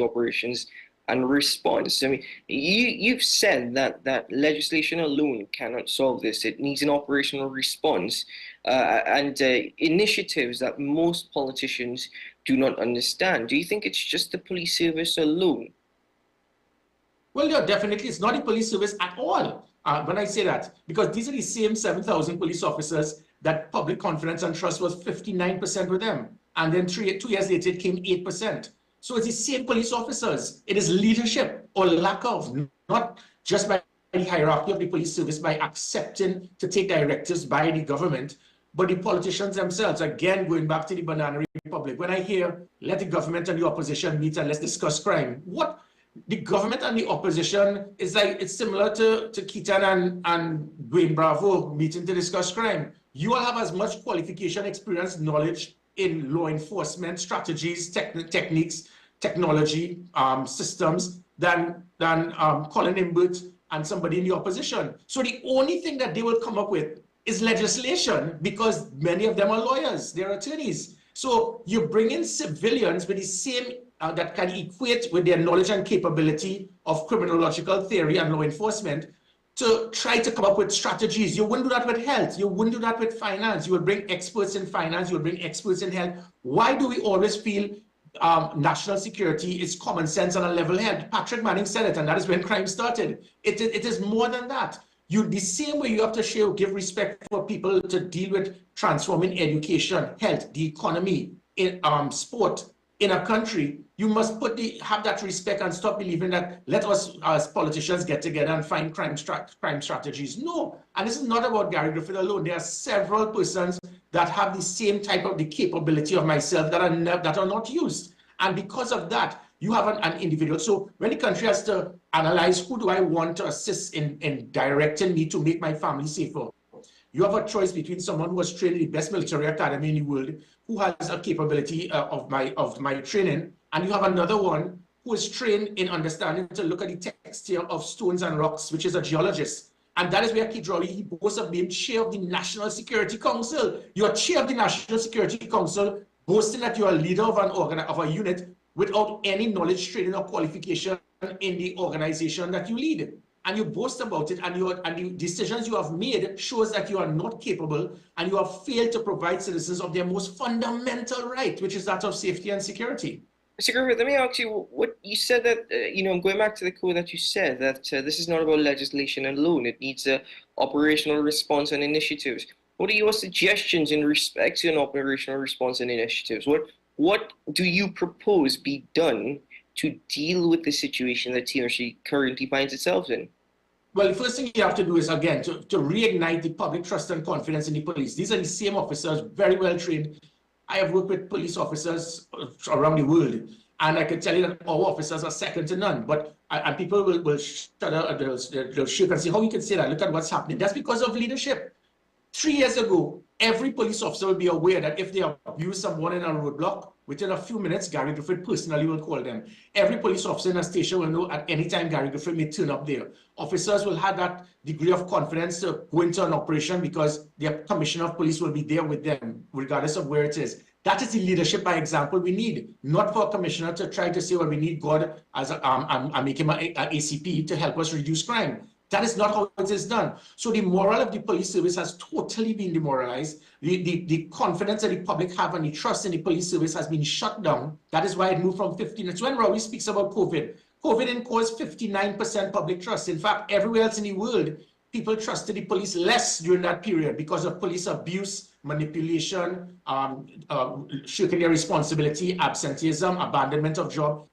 operations and response. I mean, you've said that legislation alone cannot solve this. It needs an operational response and initiatives that most politicians do not understand. Do you think it's just the police service alone? Well, yeah, definitely. It's not the police service at all. When I say that, because these are the same 7,000 police officers that public confidence and trust was 59% with them. And then 2 years later, it came 8%. So it's the same police officers. It is leadership or lack of, not just by the hierarchy of the police service, by accepting to take directives by the government, but the politicians themselves. Again, going back to the banana republic, when I hear, let the government and the opposition meet and let's discuss crime, what? The government and the opposition is like, it's similar to Keaton and Dwayne Bravo meeting to discuss crime. You all have as much qualification, experience, knowledge in law enforcement strategies, techniques, technology, systems than Colin Imbert and somebody in the opposition. So the only thing that they will come up with is legislation, because many of them are lawyers, they're attorneys. So you bring in civilians with the same that can equate with their knowledge and capability of criminological theory and law enforcement to try to come up with strategies. You wouldn't do that with health. You wouldn't do that with finance. You would bring experts in finance. You would bring experts in health. Why do we always feel national security is common sense and a level head? Patrick Manning said it, and that is when crime started. It is more than that. The same way you have to give respect for people to deal with transforming education, health, the economy, in sport in a country, you must have that respect and stop believing that let us as politicians get together and find crime strategies. No, and this is not about Gary Griffith alone. There are several persons that have the same type of the capability of myself that are not used. And because of that, you have an individual. So when the country has to analyze who do I want to assist in directing me to make my family safer, you have a choice between someone who was trained in the best military academy in the world, who has a capability of my training, and you have another one who is trained in understanding to look at the texture of stones and rocks, which is a geologist. And that is where Keith Rowley, he boasts of being chair of the National Security Council. You're chair of the National Security Council, boasting that you're a leader of a unit without any knowledge, training, or qualification in the organization that you lead. And you boast about it, and the decisions you have made shows that you are not capable, and you have failed to provide citizens of their most fundamental right, which is that of safety and security. Mr. Griffith, let me ask you, what you said that, going back to the quote that you said, that this is not about legislation alone, it needs an operational response and initiatives. What are your suggestions in respect to an operational response and initiatives? What do you propose be done to deal with the situation that TMC currently finds itself in? Well, the first thing you have to do is, again, to reignite the public trust and confidence in the police. These are the same officers, very well trained. I have worked with police officers around the world, and I can tell you that our officers are second to none. And people will shudder, they'll shake and say, how you can say that? Look at what's happening. That's because of leadership. 3 years ago, every police officer will be aware that if they abuse someone in a roadblock, within a few minutes, Gary Griffith personally will call them. Every police officer in a station will know at any time Gary Griffith may turn up there. Officers will have that degree of confidence to go into an operation because their commissioner of police will be there with them, regardless of where it is. That is the leadership by example we need, not for a commissioner to try to say, well, we need God as and make him an ACP to help us reduce crime. That is not how it is done. So the moral of the police service has totally been demoralized. The confidence that the public have and the trust in the police service has been shut down. That is why it moved from 15. It's when Rowley speaks about COVID. COVID didn't cause 59% public trust. In fact, everywhere else in the world, people trusted the police less during that period because of police abuse, manipulation, shirking their responsibility, absenteeism, abandonment of job.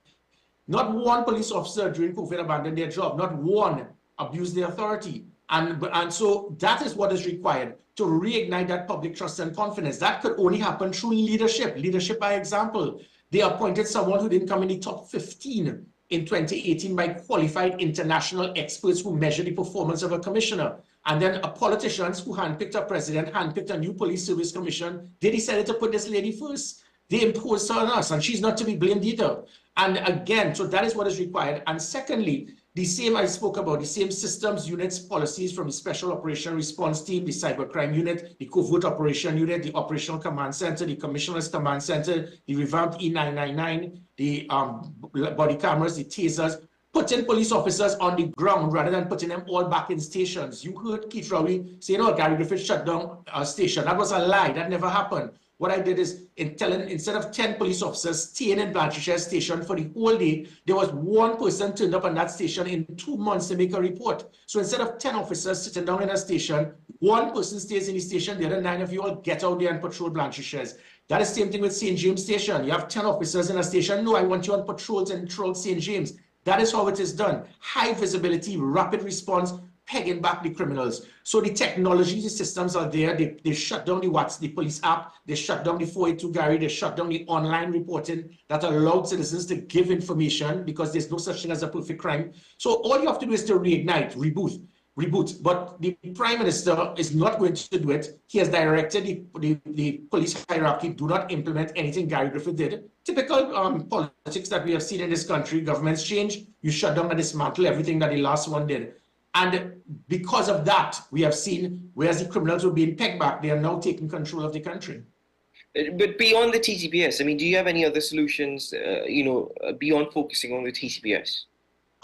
Not one police officer during COVID abandoned their job. Not one abuse the authority. And so that is what is required to reignite that public trust and confidence. That could only happen through leadership by example. They appointed someone who didn't come in the top 15 in 2018 by qualified international experts who measure the performance of a commissioner. And then politicians who handpicked a president, handpicked a new police service commission, they decided to put this lady first. They imposed her on us, and she's not to be blamed either. And again, so that is what is required. And secondly, The same I spoke about, the same systems, units, policies from the Special Operation Response Team, the Cybercrime Unit, the Covert Operation Unit, the Operational Command Center, the Commissioner's Command Center, the revamped E999, the body cameras, the tasers, putting police officers on the ground rather than putting them all back in stations. You heard Keith Rowley say, no, Gary Griffith shut down a station. That was a lie. That never happened. What I did is, instead of 10 police officers staying in Blanchardshire Station for the whole day, there was one person turned up on that station in 2 months to make a report. So instead of 10 officers sitting down in a station, one person stays in the station, the other 9 of you all get out there and patrol Blanchardshires. That is the same thing with St. James Station. You have 10 officers in a station. No, I want you on patrols and patrol St. James. That is how it is done. High visibility, rapid response, pegging back the criminals. So the technology, the systems are there. They shut down the police app. They shut down the 482 Gary. They shut down the online reporting that allowed citizens to give information because there's no such thing as a perfect crime. So all you have to do is to reignite, reboot. But the Prime Minister is not going to do it. He has directed the police hierarchy do not implement anything Gary Griffith did. Typical politics that we have seen in this country. Governments change, you shut down and dismantle everything that the last one did. And because of that, we have seen, whereas the criminals were being pegged back, they are now taking control of the country. But beyond the TTPS, I mean, do you have any other solutions, beyond focusing on the TTPS?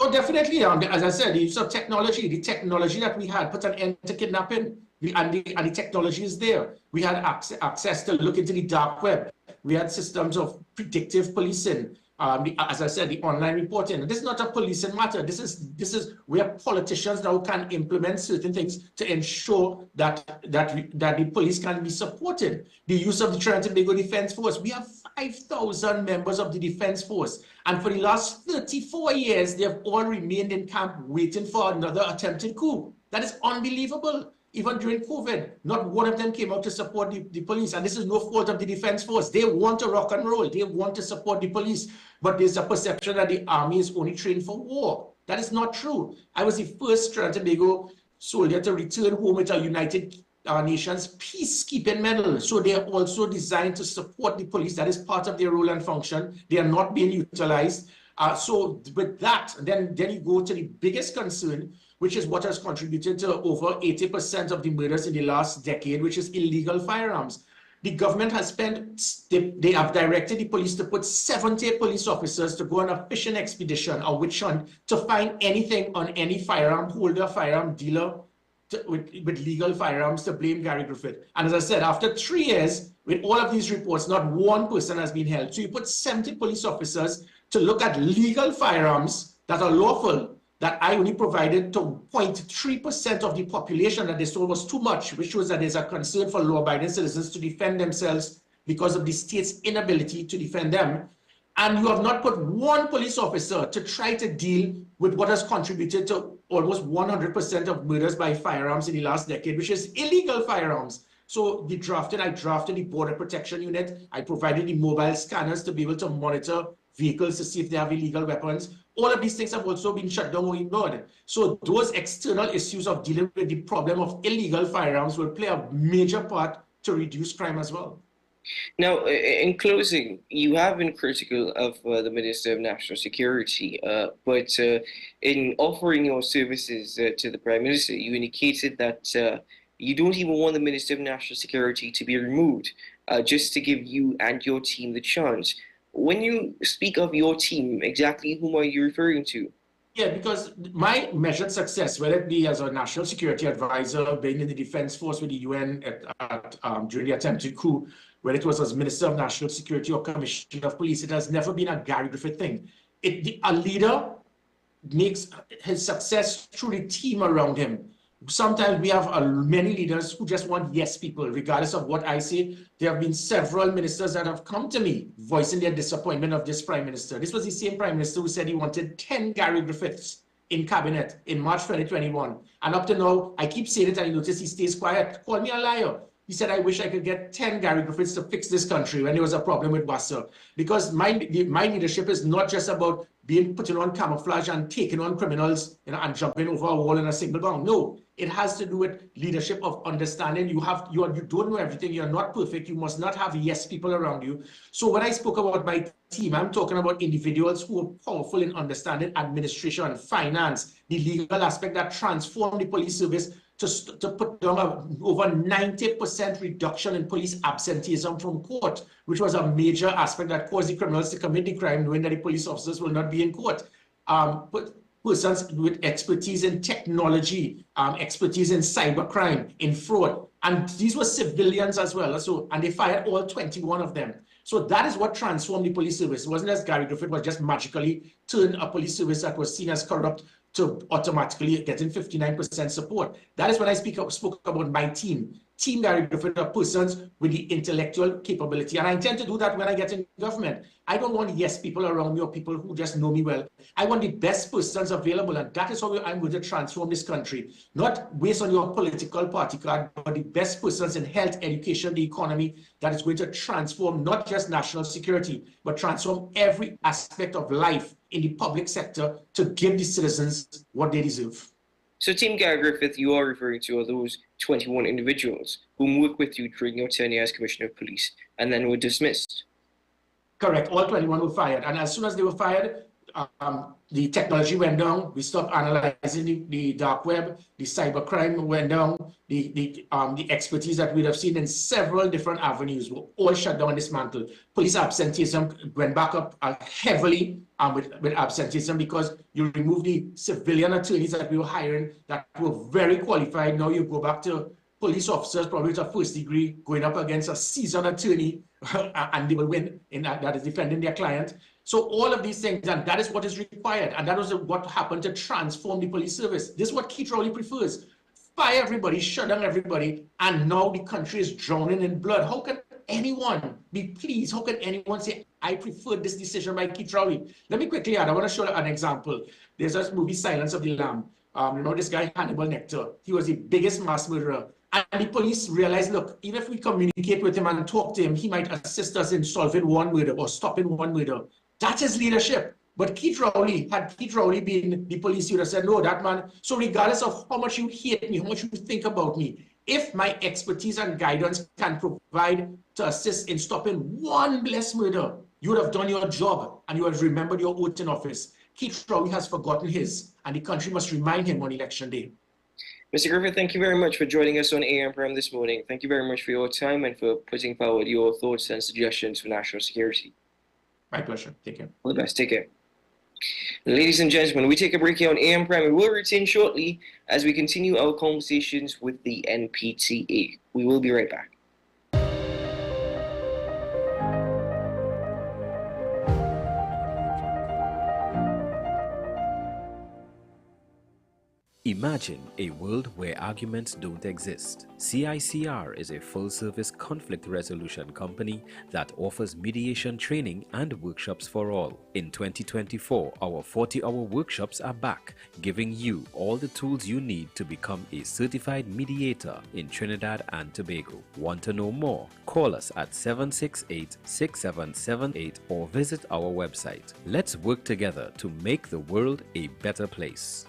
Oh, definitely. As I said, the use of technology, the technology that we had put an end to kidnapping, and the technology is there. We had access to look into the dark web. We had systems of predictive policing. As I said, the online reporting. This is not a policing matter. This is where politicians now can implement certain things to ensure that the police can be supported. The use of the Trinidad and Tobago Defense Force. We have 5,000 members of the Defense Force. And for the last 34 years, they have all remained in camp waiting for another attempted coup. That is unbelievable. Even during COVID, not one of them came out to support the police. And this is no fault of the Defense Force. They want to rock and roll. They want to support the police. But there's a perception that the army is only trained for war. That is not true. I was the first Trinidad and Tobago soldier to return home with a United Nations peacekeeping medal. So they are also designed to support the police. That is part of their role and function. They are not being utilized. So with that, then you go to the biggest concern, which is what has contributed to over 80% of the murders in the last decade, which is illegal firearms. The government has they have directed the police to put 70 police officers to go on a fishing expedition, a witch hunt, to find anything on any firearm holder, firearm dealer with legal firearms to blame Gary Griffith. And as I said, after 3 years, with all of these reports, not one person has been held. So you put 70 police officers to look at legal firearms that are lawful, that I only provided to 0.3% of the population that they saw was too much, which shows that there's a concern for law-abiding citizens to defend themselves because of the state's inability to defend them. And you have not put one police officer to try to deal with what has contributed to almost 100% of murders by firearms in the last decade, which is illegal firearms. So I drafted the Border Protection Unit. I provided the mobile scanners to be able to monitor vehicles to see if they have illegal weapons. All of these things have also been shut down or ignored. So those external issues of dealing with the problem of illegal firearms will play a major part to reduce crime as well. Now, in closing, you have been critical of the Minister of National Security, but in offering your services to the Prime Minister, you indicated that you don't even want the Minister of National Security to be removed, just to give you and your team the chance. When you speak of your team, exactly whom are you referring to? Yeah, because my measured success, whether it be as a national security advisor, being in the Defense Force with the UN during the attempted coup, whether it was as Minister of National Security or Commissioner of Police, it has never been a Gary Griffith thing. A leader makes his success through the team around him. Sometimes we have many leaders who just want yes people, regardless of what I say. There have been several ministers that have come to me voicing their disappointment of this Prime Minister. This was the same Prime Minister who said he wanted 10 Gary Griffiths in cabinet in March 2021. And up to now, I keep saying it and you notice he stays quiet. Call me a liar. He said, I wish I could get 10 Gary Griffiths to fix this country when there was a problem with WASL. Because my leadership is not just about putting on camouflage and taking on criminals, and jumping over a wall in a single bound. No, it has to do with leadership of understanding. You don't know everything. You're not perfect. You must not have yes people around you. So when I spoke about my team, I'm talking about individuals who are powerful in understanding administration, finance, the legal aspect that transform the police service to put down over 90% reduction in police absenteeism from court, which was a major aspect that caused the criminals to commit the crime, knowing that the police officers will not be in court. But persons with expertise in technology, expertise in cybercrime, in fraud, and these were civilians as well. So, and they fired all 21 of them. So that is what transformed the police service. It wasn't as Gary Griffith was just magically turned a police service that was seen as corrupt to automatically getting 59% support. That is when I spoke about my team. Team Gary Griffith are persons with the intellectual capability. And I intend to do that when I get in government. I don't want yes people around me or people who just know me well. I want the best persons available. And that is how I'm going to transform this country. Not based on your political party card, but the best persons in health, education, the economy that is going to transform not just national security, but transform every aspect of life in the public sector to give the citizens what they deserve. So Team Gary Griffith, you are referring to are those 21 individuals who worked with you during your tenure as Commissioner of Police and then were dismissed? Correct. All 21 were fired. And as soon as they were fired, the technology went down. We stopped analyzing the dark web. The cybercrime went down. The expertise that we'd have seen in several different avenues were all shut down and dismantled. Police absenteeism went back up heavily with absenteeism because you remove the civilian attorneys that we were hiring that were very qualified. Now you go back to police officers, probably with a first degree, going up against a seasoned attorney, and they will win in that is defending their client. So all of these things, and that is what is required. And that was what happened to transform the police service. This is what Keith Rowley prefers. Fire everybody, shut down everybody, and now the country is drowning in blood. How can anyone be pleased? How can anyone say, I prefer this decision by Keith Rowley? Let me quickly add, I want to show an example. There's this movie, Silence of the Lamb. This guy, Hannibal Lecter, he was the biggest mass murderer. And the police realized, look, even if we communicate with him and talk to him, he might assist us in solving one murder or stopping one murder. That is leadership. But Keith Rowley, had Keith Rowley been the police, he would have said, no, that man. So regardless of how much you hate me, how much you think about me, if my expertise and guidance can provide to assist in stopping one blessed murder, you would have done your job and you would have remembered your oath in office. Keith Rowley has forgotten his, and the country must remind him on election day. Mr. Griffith, thank you very much for joining us on AM Prime this morning. Thank you very much for your time and for putting forward your thoughts and suggestions for national security. My pleasure. Take care. All the best. Take care. Ladies and gentlemen, we take a break here on AM Prime. We will return shortly as we continue our conversations with the NPTA. We will be right back. Imagine a world where arguments don't exist. CICR is a full-service conflict resolution company that offers mediation training and workshops for all. In 2024, our 40-hour workshops are back, giving you all the tools you need to become a certified mediator in Trinidad and Tobago. Want to know more? Call us at 768-6778 or visit our website. Let's work together to make the world a better place.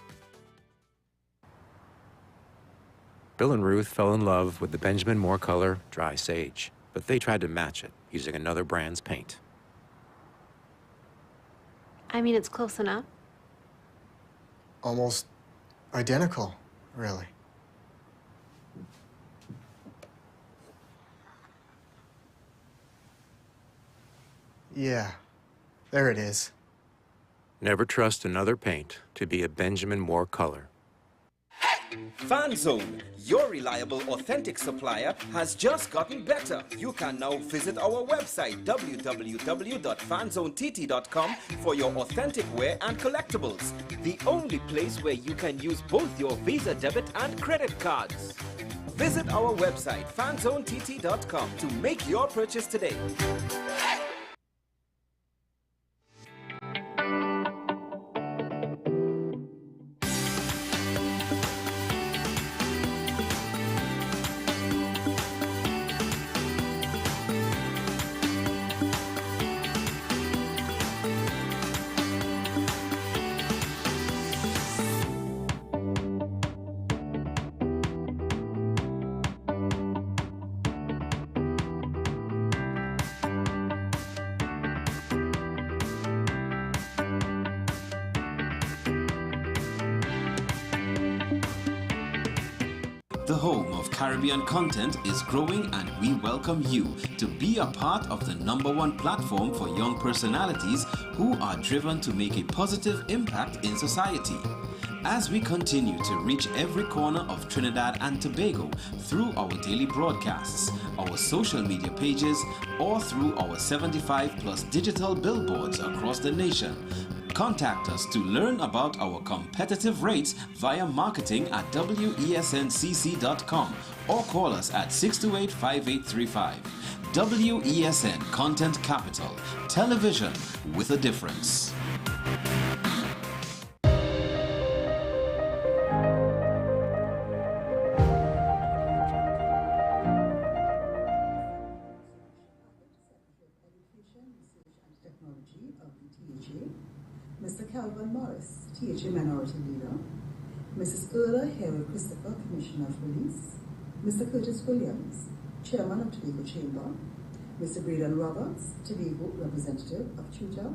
Bill and Ruth fell in love with the Benjamin Moore color Dry Sage, but they tried to match it using another brand's paint. I mean, it's close enough. Almost identical, really. Yeah, there it is. Never trust another paint to be a Benjamin Moore color. FanZone, your reliable, authentic supplier, has just gotten better. You can now visit our website www.fanzonett.com for your authentic wear and collectibles. The only place where you can use both your Visa debit and credit cards. Visit our website fanzonett.com to make your purchase today. The home of Caribbean content is growing, and we welcome you to be a part of the #1 platform for young personalities who are driven to make a positive impact in society. As we continue to reach every corner of Trinidad and Tobago through our daily broadcasts, our social media pages, or through our 75+ digital billboards across the nation, contact us to learn about our competitive rates via marketing at wesncc.com or call us at 628-5835. WESN Content Capital, television with a difference. Mr. Calvin Morris, THA Minority Leader, Mrs. Erla Harry Christopher, Commissioner of Police, Mr. Curtis Williams, Chairman of Tobago Chamber, Mr. Braden Roberts, Tobago Representative of Tutor,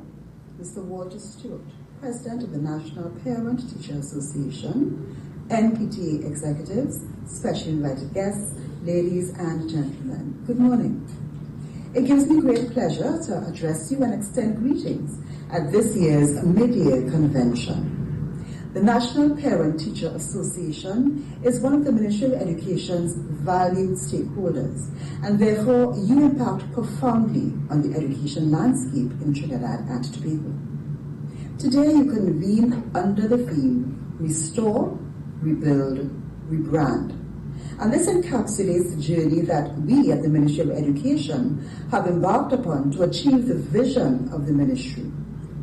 Mr. Walter Stewart, President of the National Parent Teacher Association, NPTA executives, special invited guests, ladies and gentlemen, good morning. It gives me great pleasure to address you and extend greetings at this year's mid-year convention. The National Parent Teacher Association is one of the Ministry of Education's valued stakeholders, and therefore you impact profoundly on the education landscape in Trinidad and Tobago. Today you convene under the theme, Restore, Rebuild, Rebrand. And this encapsulates the journey that we at the Ministry of Education have embarked upon to achieve the vision of the ministry: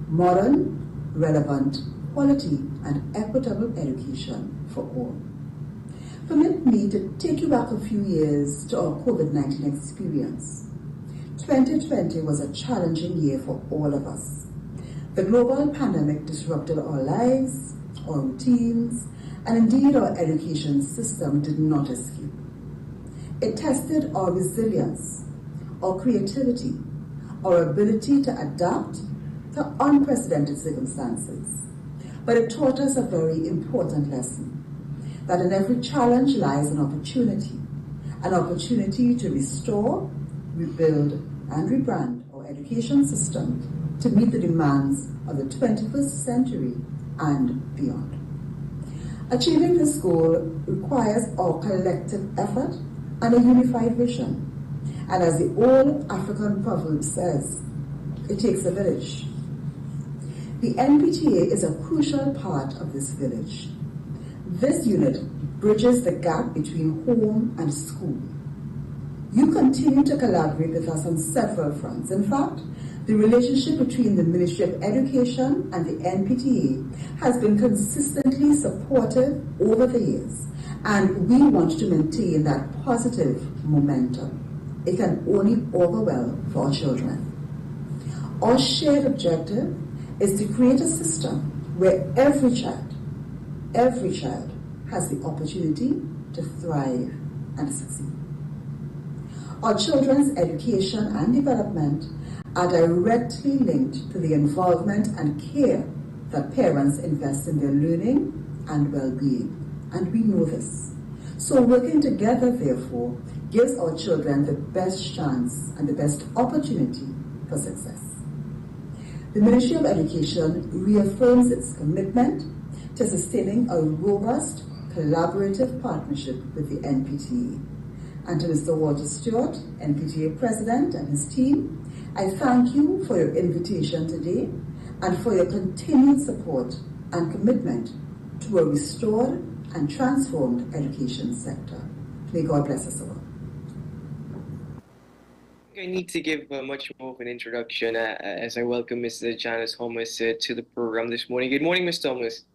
modern, relevant, quality, and equitable education for all. Permit me to take you back a few years to our COVID-19 experience. 2020 was a challenging year for all of us. The global pandemic disrupted our lives, our routines, and indeed our education system did not escape. It tested our resilience, our creativity, our ability to adapt to unprecedented circumstances. But it taught us a very important lesson, that in every challenge lies an opportunity to restore, rebuild, and rebrand our education system to meet the demands of the 21st century and beyond. Achieving this goal requires our collective effort and a unified vision. And as the old African proverb says, it takes a village. The NPTA is a crucial part of this village. This unit bridges the gap between home and school. You continue to collaborate with us on several fronts. In fact, the relationship between the Ministry of Education and the NPTA has been consistently supportive over the years, and we want to maintain that positive momentum. It can only augur well for our children. Our shared objective is to create a system where every child has the opportunity to thrive and succeed. Our children's education and development are directly linked to the involvement and care that parents invest in their learning and well-being, and we know this. So working together, therefore, gives our children the best chance and the best opportunity for success. The Ministry of Education reaffirms its commitment to sustaining a robust, collaborative partnership with the NPTA. And to Mr. Walter Stewart, NPTA President, and his team, I thank you for your invitation today and for your continued support and commitment to a restored and transformed education sector. May God bless us all. I need to give much more of an introduction as I welcome Mr. Janice Thomas to the program this morning. Good morning, Ms. Thomas.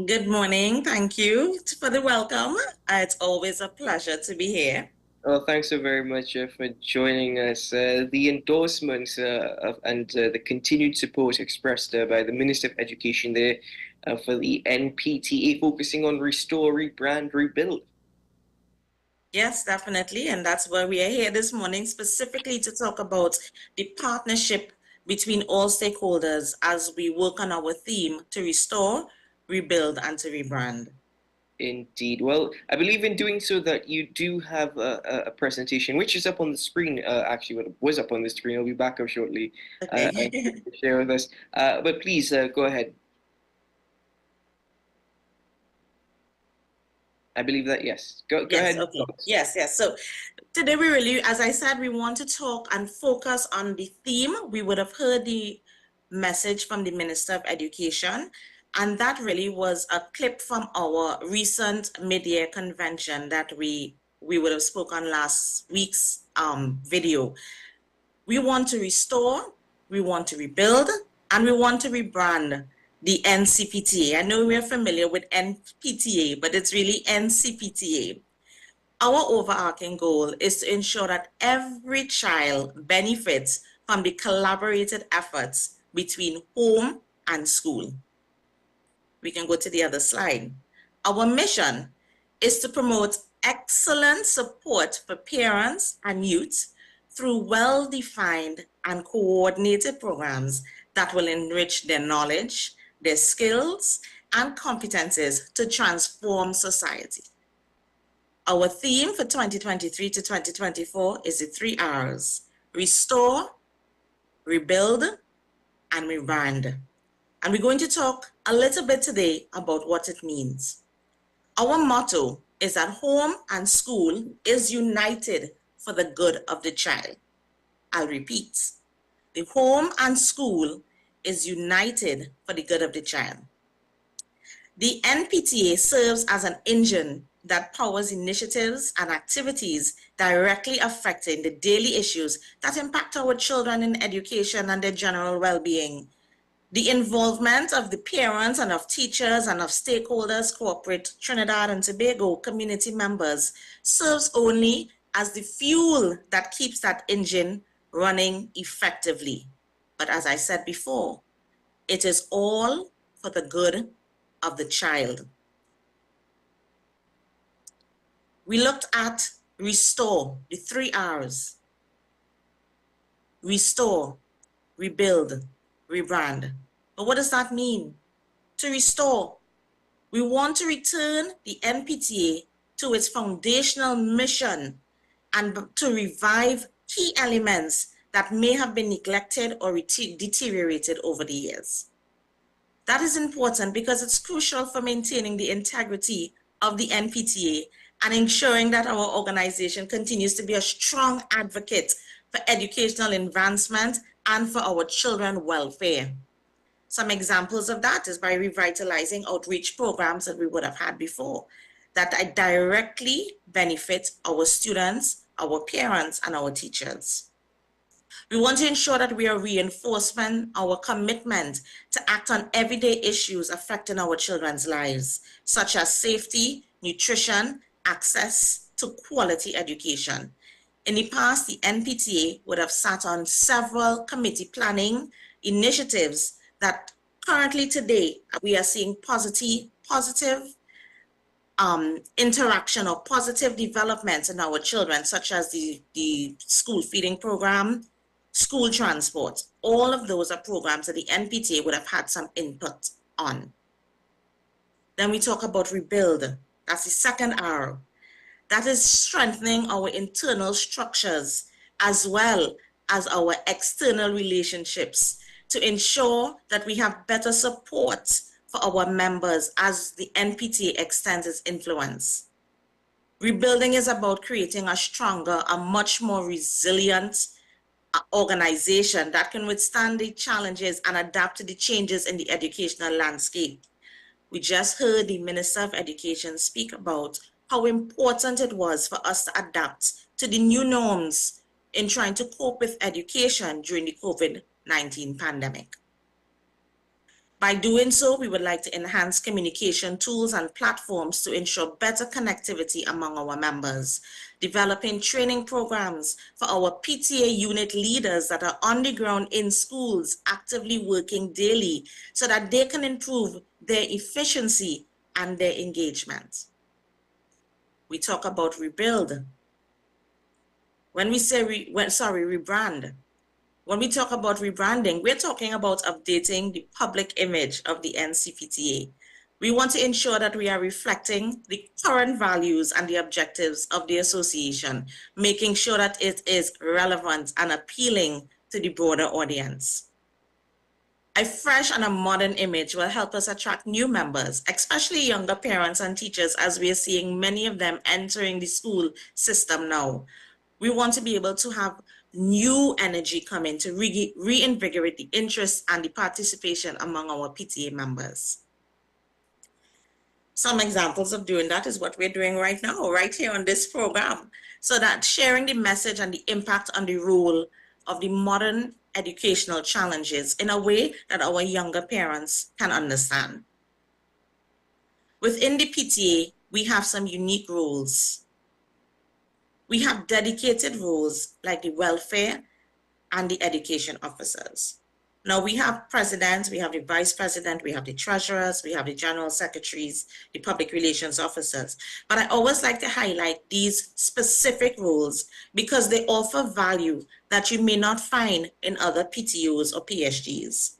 Good morning. Thank you for the welcome. It's always a pleasure to be here. Well, thanks so very much for joining us. The endorsements and the continued support expressed by the Minister of Education there for the NPTA, focusing on restore, rebrand, rebuild. Yes, definitely. And that's why we are here this morning, specifically to talk about the partnership between all stakeholders as we work on our theme to restore, rebuild, and to rebrand. Indeed. Well, I believe in doing so that you do have a presentation, which is up on the screen, actually, what was up on the screen. I'll be back up shortly Okay. to share with us. But please go ahead. I believe that, yes. Go Yes, ahead. okay. Yes. So today we really, as I said, we want to talk and focus on the theme. We would have heard the message from the Minister of Education, and that really was a clip from our recent mid-year convention that we would have spoken last week's video. We want to restore, we want to rebuild, and we want to rebrand the NCPTA. I know we're familiar with NPTA, but it's really NCPTA. Our overarching goal is to ensure that every child benefits from the collaborated efforts between home and school. We can go to the other slide. Our mission is to promote excellent support for parents and youth through well-defined and coordinated programs that will enrich their knowledge, their skills, and competencies to transform society. Our theme for 2023 to 2024 is the 3 R's: restore, rebuild, and rebrand. And we're going to talk a little bit today about what it means. Our motto is that home and school is united for the good of the child. I'll repeat. The home and school is united for the good of the child. The NPTA serves as an engine that powers initiatives and activities directly affecting the daily issues that impact our children in education and their general well-being. The involvement of the parents and of teachers and of stakeholders, corporate Trinidad and Tobago community members serves only as the fuel that keeps that engine running effectively. But as I said before, it is all for the good of the child. We looked at restore, the 3 R's. Restore, rebuild, rebrand. But what does that mean? To restore, we want to return the NPTA to its foundational mission and to revive key elements that may have been neglected or deteriorated over the years. That is important because it's crucial for maintaining the integrity of the NPTA and ensuring that our organization continues to be a strong advocate for educational advancement and for our children's welfare. Some examples of that is by revitalizing outreach programs that we would have had before that directly benefit our students, our parents, and our teachers. We want to ensure that we are reinforcing our commitment to act on everyday issues affecting our children's lives, such as safety, nutrition, access to quality education. In the past, the NPTA would have sat on several committee planning initiatives that currently today we are seeing positive interaction or positive developments in our children, such as the school feeding program, school transport. All of those are programs that the NPTA would have had some input on. Then we talk about rebuild. That's the 2nd R. That is strengthening our internal structures as well as our external relationships to ensure that we have better support for our members as the NPTA extends its influence. Rebuilding is about creating a stronger, a much more resilient organization that can withstand the challenges and adapt to the changes in the educational landscape. We just heard the Minister of Education speak about how important it was for us to adapt to the new norms in trying to cope with education during the COVID-19 pandemic. By doing so, we would like to enhance communication tools and platforms to ensure better connectivity among our members, developing training programs for our PTA unit leaders that are on the ground in schools, actively working daily so that they can improve their efficiency and their engagement. We talk about rebuild. When we say rebrand, when we talk about rebranding, we're talking about updating the public image of the NCPTA. We want to ensure that we are reflecting the current values and the objectives of the association, making sure that it is relevant and appealing to the broader audience. A fresh and a modern image will help us attract new members, especially younger parents and teachers, as we are seeing many of them entering the school system now. We want to be able to have new energy come in to reinvigorate the interest and the participation among our PTA members. Some examples of doing that is what we're doing right now, right here on this program, so that sharing the message and the impact on the role of the modern educational challenges in a way that our younger parents can understand. Within the PTA, we have some unique roles. We have dedicated roles like the welfare and the education officers. Now we have presidents, we have the vice president, we have the treasurers, we have the general secretaries, the public relations officers. But I always like to highlight these specific roles because they offer value that you may not find in other PTOs or PSGs.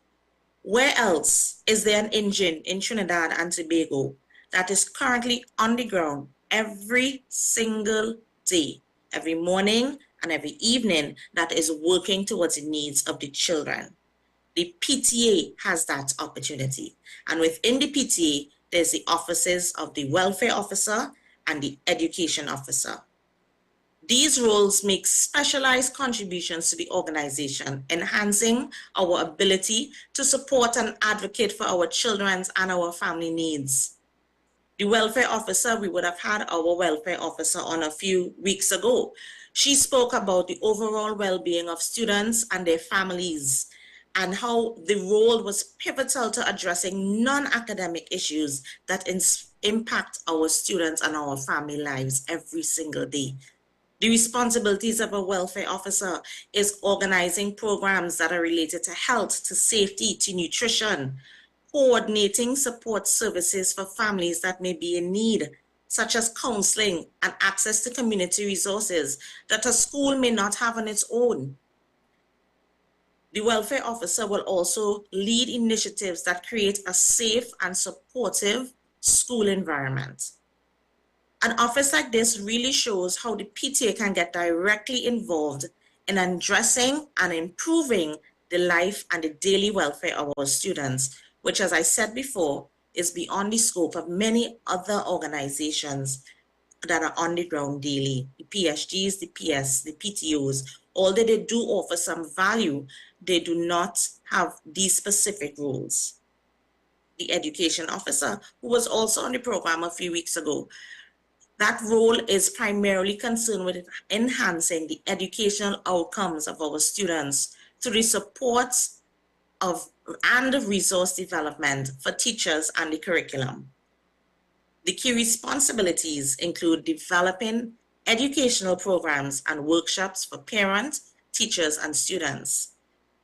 Where else is there an engine in Trinidad and Tobago that is currently on the ground every single day, every morning and every evening, that is working towards the needs of the children? The PTA has that opportunity. And within the PTA, there's the offices of the welfare officer and the education officer. These roles make specialized contributions to the organization, enhancing our ability to support and advocate for our children's and our family needs. The welfare officer, we would have had our welfare officer on a few weeks ago. She spoke about the overall well-being of students and their families, and how the role was pivotal to addressing non-academic issues that impact our students and our family lives every single day. The responsibilities of a welfare officer is organizing programs that are related to health, to safety, to nutrition, coordinating support services for families that may be in need, such as counseling and access to community resources that a school may not have on its own. The welfare officer will also lead initiatives that create a safe and supportive school environment. An office like this really shows how the PTA can get directly involved in addressing and improving the life and the daily welfare of our students, which, as I said before, is beyond the scope of many other organizations that are on the ground daily. The PSGs, the PS, the PTOs, although they do offer some value, they do not have these specific roles. The education officer, who was also on the program a few weeks ago, that role is primarily concerned with enhancing the educational outcomes of our students through the support of and resource development for teachers and the curriculum. The key responsibilities include developing educational programs and workshops for parents, teachers, and students,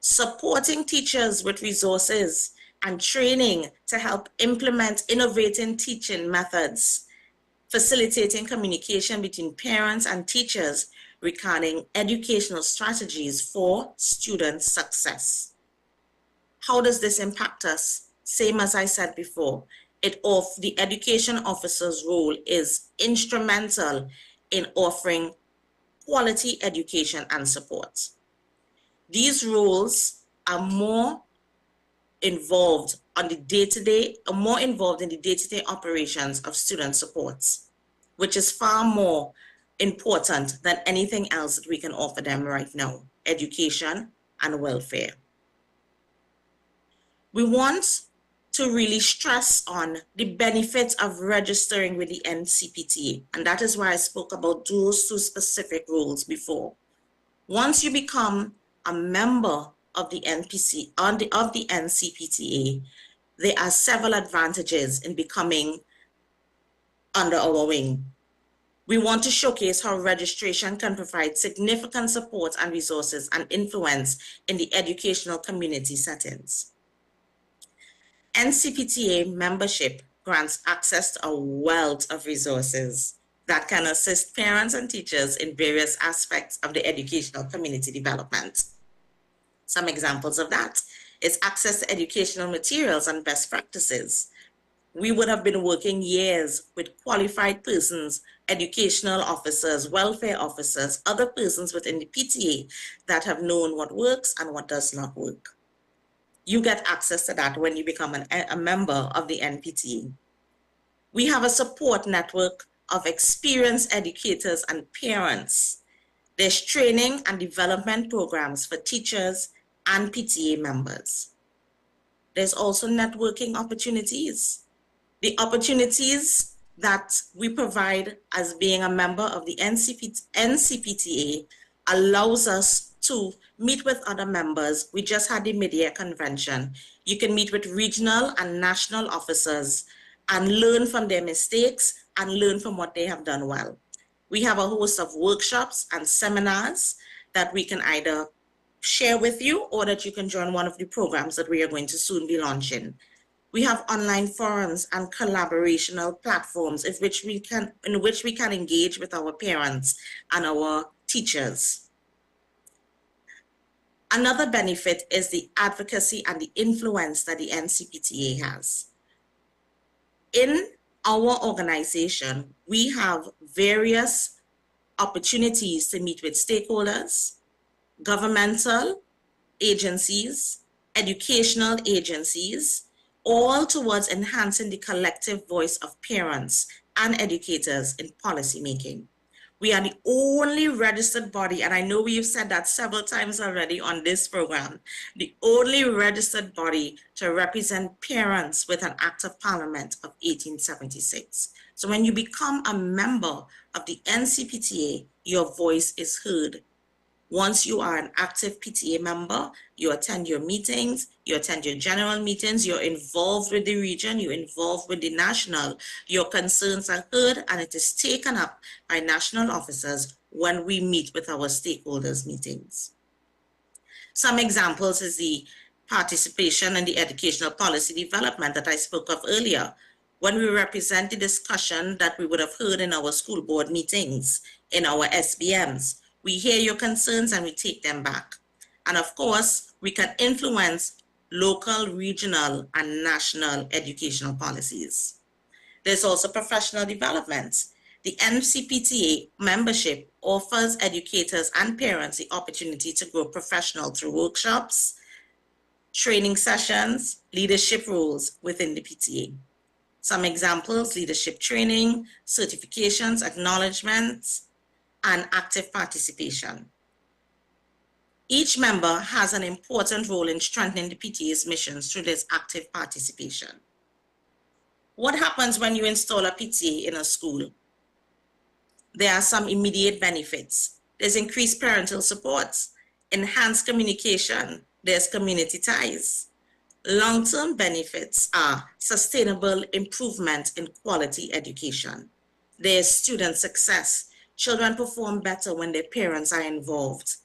supporting teachers with resources and training to help implement innovative teaching methods, facilitating communication between parents and teachers regarding educational strategies for student success. How does this impact us? Same as I said before, the education officer's role is instrumental in offering quality education and support. These roles are more involved in the day-to-day operations of student supports, which is far more important than anything else that we can offer them right now, education and welfare. We want to really stress on the benefits of registering with the NCPTA, and that is why I spoke about those two specific roles before. Once you become a member of the NCPTA, there are several advantages in becoming under our wing. We want to showcase how registration can provide significant support and resources and influence in the educational community settings. NCPTA membership grants access to a wealth of resources that can assist parents and teachers in various aspects of the educational community development. Some examples of that is access to educational materials and best practices, we would have been working years with qualified persons, educational officers, welfare officers, other persons within the PTA that have known what works and what does not work. You get access to that when you become a member of the NPTA. We have a support network of experienced educators and parents. There's training and development programs for teachers and PTA members. There's also networking opportunities. The opportunities that we provide as being a member of the NCPTA allows us to meet with other members. We just had the mid-year convention. You can meet with regional and national officers and learn from their mistakes and learn from what they have done well. We have a host of workshops and seminars that we can either share with you or that you can join one of the programs that we are going to soon be launching. We have online forums and collaborational platforms in which we can engage with our parents and our teachers. Another benefit is the advocacy and the influence that the NCPTA has. In our organization, we have various opportunities to meet with stakeholders, governmental agencies, educational agencies, all towards enhancing the collective voice of parents and educators in policymaking. We are the only registered body, and I know we've said that several times already on this program, the only registered body to represent parents with an Act of Parliament of 1876. So when you become a member of the NCPTA, your voice is heard. Once you are an active PTA member, you attend your meetings, you attend your general meetings, you're involved with the region, you're involved with the national, your concerns are heard and it is taken up by national officers when we meet with our stakeholders meetings. Some examples is the participation in the educational policy development that I spoke of earlier, when we represent the discussion that we would have heard in our school board meetings, in our SBMs. We hear your concerns and we take them back. And of course, we can influence local, regional, and national educational policies. There's also professional development. The NCPTA membership offers educators and parents the opportunity to grow professional through workshops, training sessions, leadership roles within the PTA. Some examples: leadership training, certifications, acknowledgements, and active participation. Each member has an important role in strengthening the PTA's missions through this active participation. What happens when you install a PTA in a school? There are some immediate benefits. There's increased parental support, enhanced communication, there's community ties. Long-term benefits are sustainable improvement in quality education. There's student success. Children perform better when their parents are involved.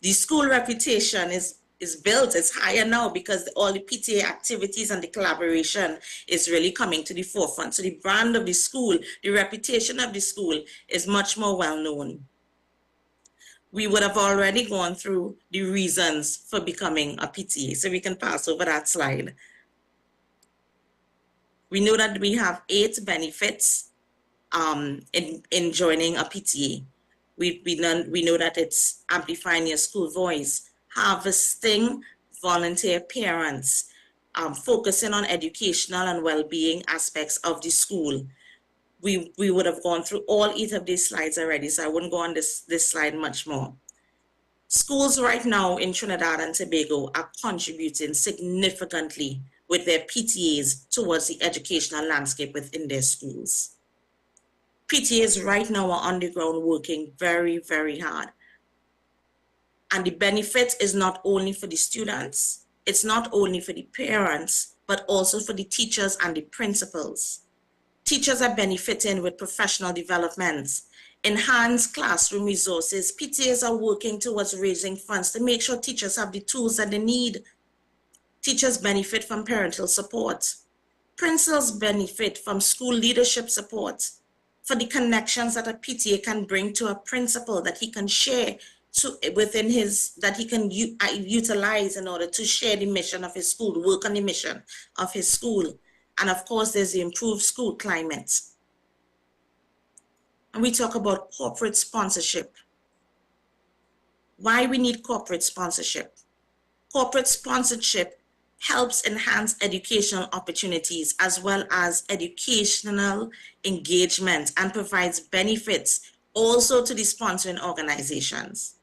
The school reputation is built, it's higher now because all the PTA activities and the collaboration is really coming to the forefront. So the brand of the school, the reputation of the school is much more well known. We would have already gone through the reasons for becoming a PTA, so we can pass over that slide. We know that we have 8 benefits in joining a PTA. We know that it's amplifying your school voice, harvesting volunteer parents, focusing on educational and well-being aspects of the school. We would have gone through all 8 of these slides already, so I wouldn't go on this slide much more. Schools right now in Trinidad and Tobago are contributing significantly with their PTAs towards the educational landscape within their schools. PTAs right now are on the ground working very, very hard. And the benefit is not only for the students, it's not only for the parents, but also for the teachers and the principals. Teachers are benefiting with professional developments, enhanced classroom resources. PTAs are working towards raising funds to make sure teachers have the tools that they need. Teachers benefit from parental support. Principals benefit from school leadership support, for the connections that a PTA can bring to a principal that he can share within his, that he can utilize in order to share the mission of his school, work on the mission of his school. And of course, there's the improved school climate. And we talk about corporate sponsorship. Why we need corporate sponsorship? Corporate sponsorship helps enhance educational opportunities as well as educational engagement and provides benefits also to the sponsoring organizations.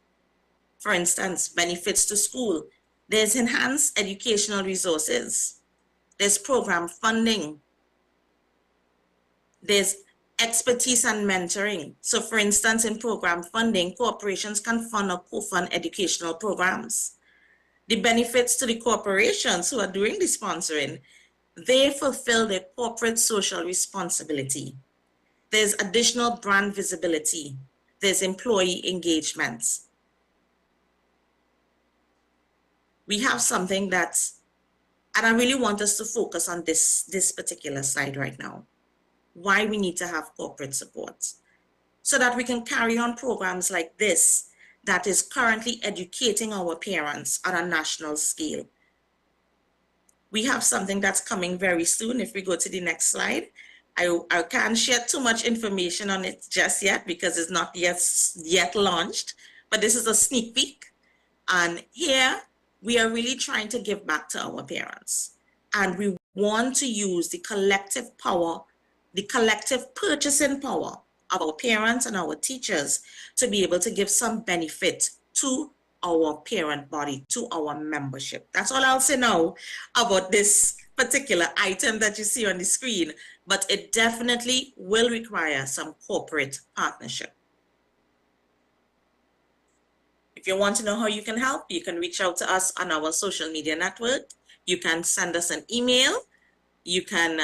For instance, benefits to school. There's enhanced educational resources. There's program funding. There's expertise and mentoring. So for instance, in program funding, corporations can fund or co-fund educational programs. The benefits to the corporations who are doing the sponsoring, they fulfill their corporate social responsibility. There's additional brand visibility. There's employee engagements. We have something that's, and I really want us to focus on this particular slide right now. Why we need to have corporate support so that we can carry on programs like this that is currently educating our parents on a national scale. We have something that's coming very soon. If we go to the next slide, I can't share too much information on it just yet because it's not yet launched, but this is a sneak peek. And here we are really trying to give back to our parents. And we want to use the collective power, the collective purchasing power of our parents and our teachers to be able to give some benefit to our parent body, to our membership. That's all I'll say now about this particular item that you see on the screen, but it definitely will require some corporate partnership. If you want to know how you can help, you can reach out to us on our social media network. You can send us an email. You can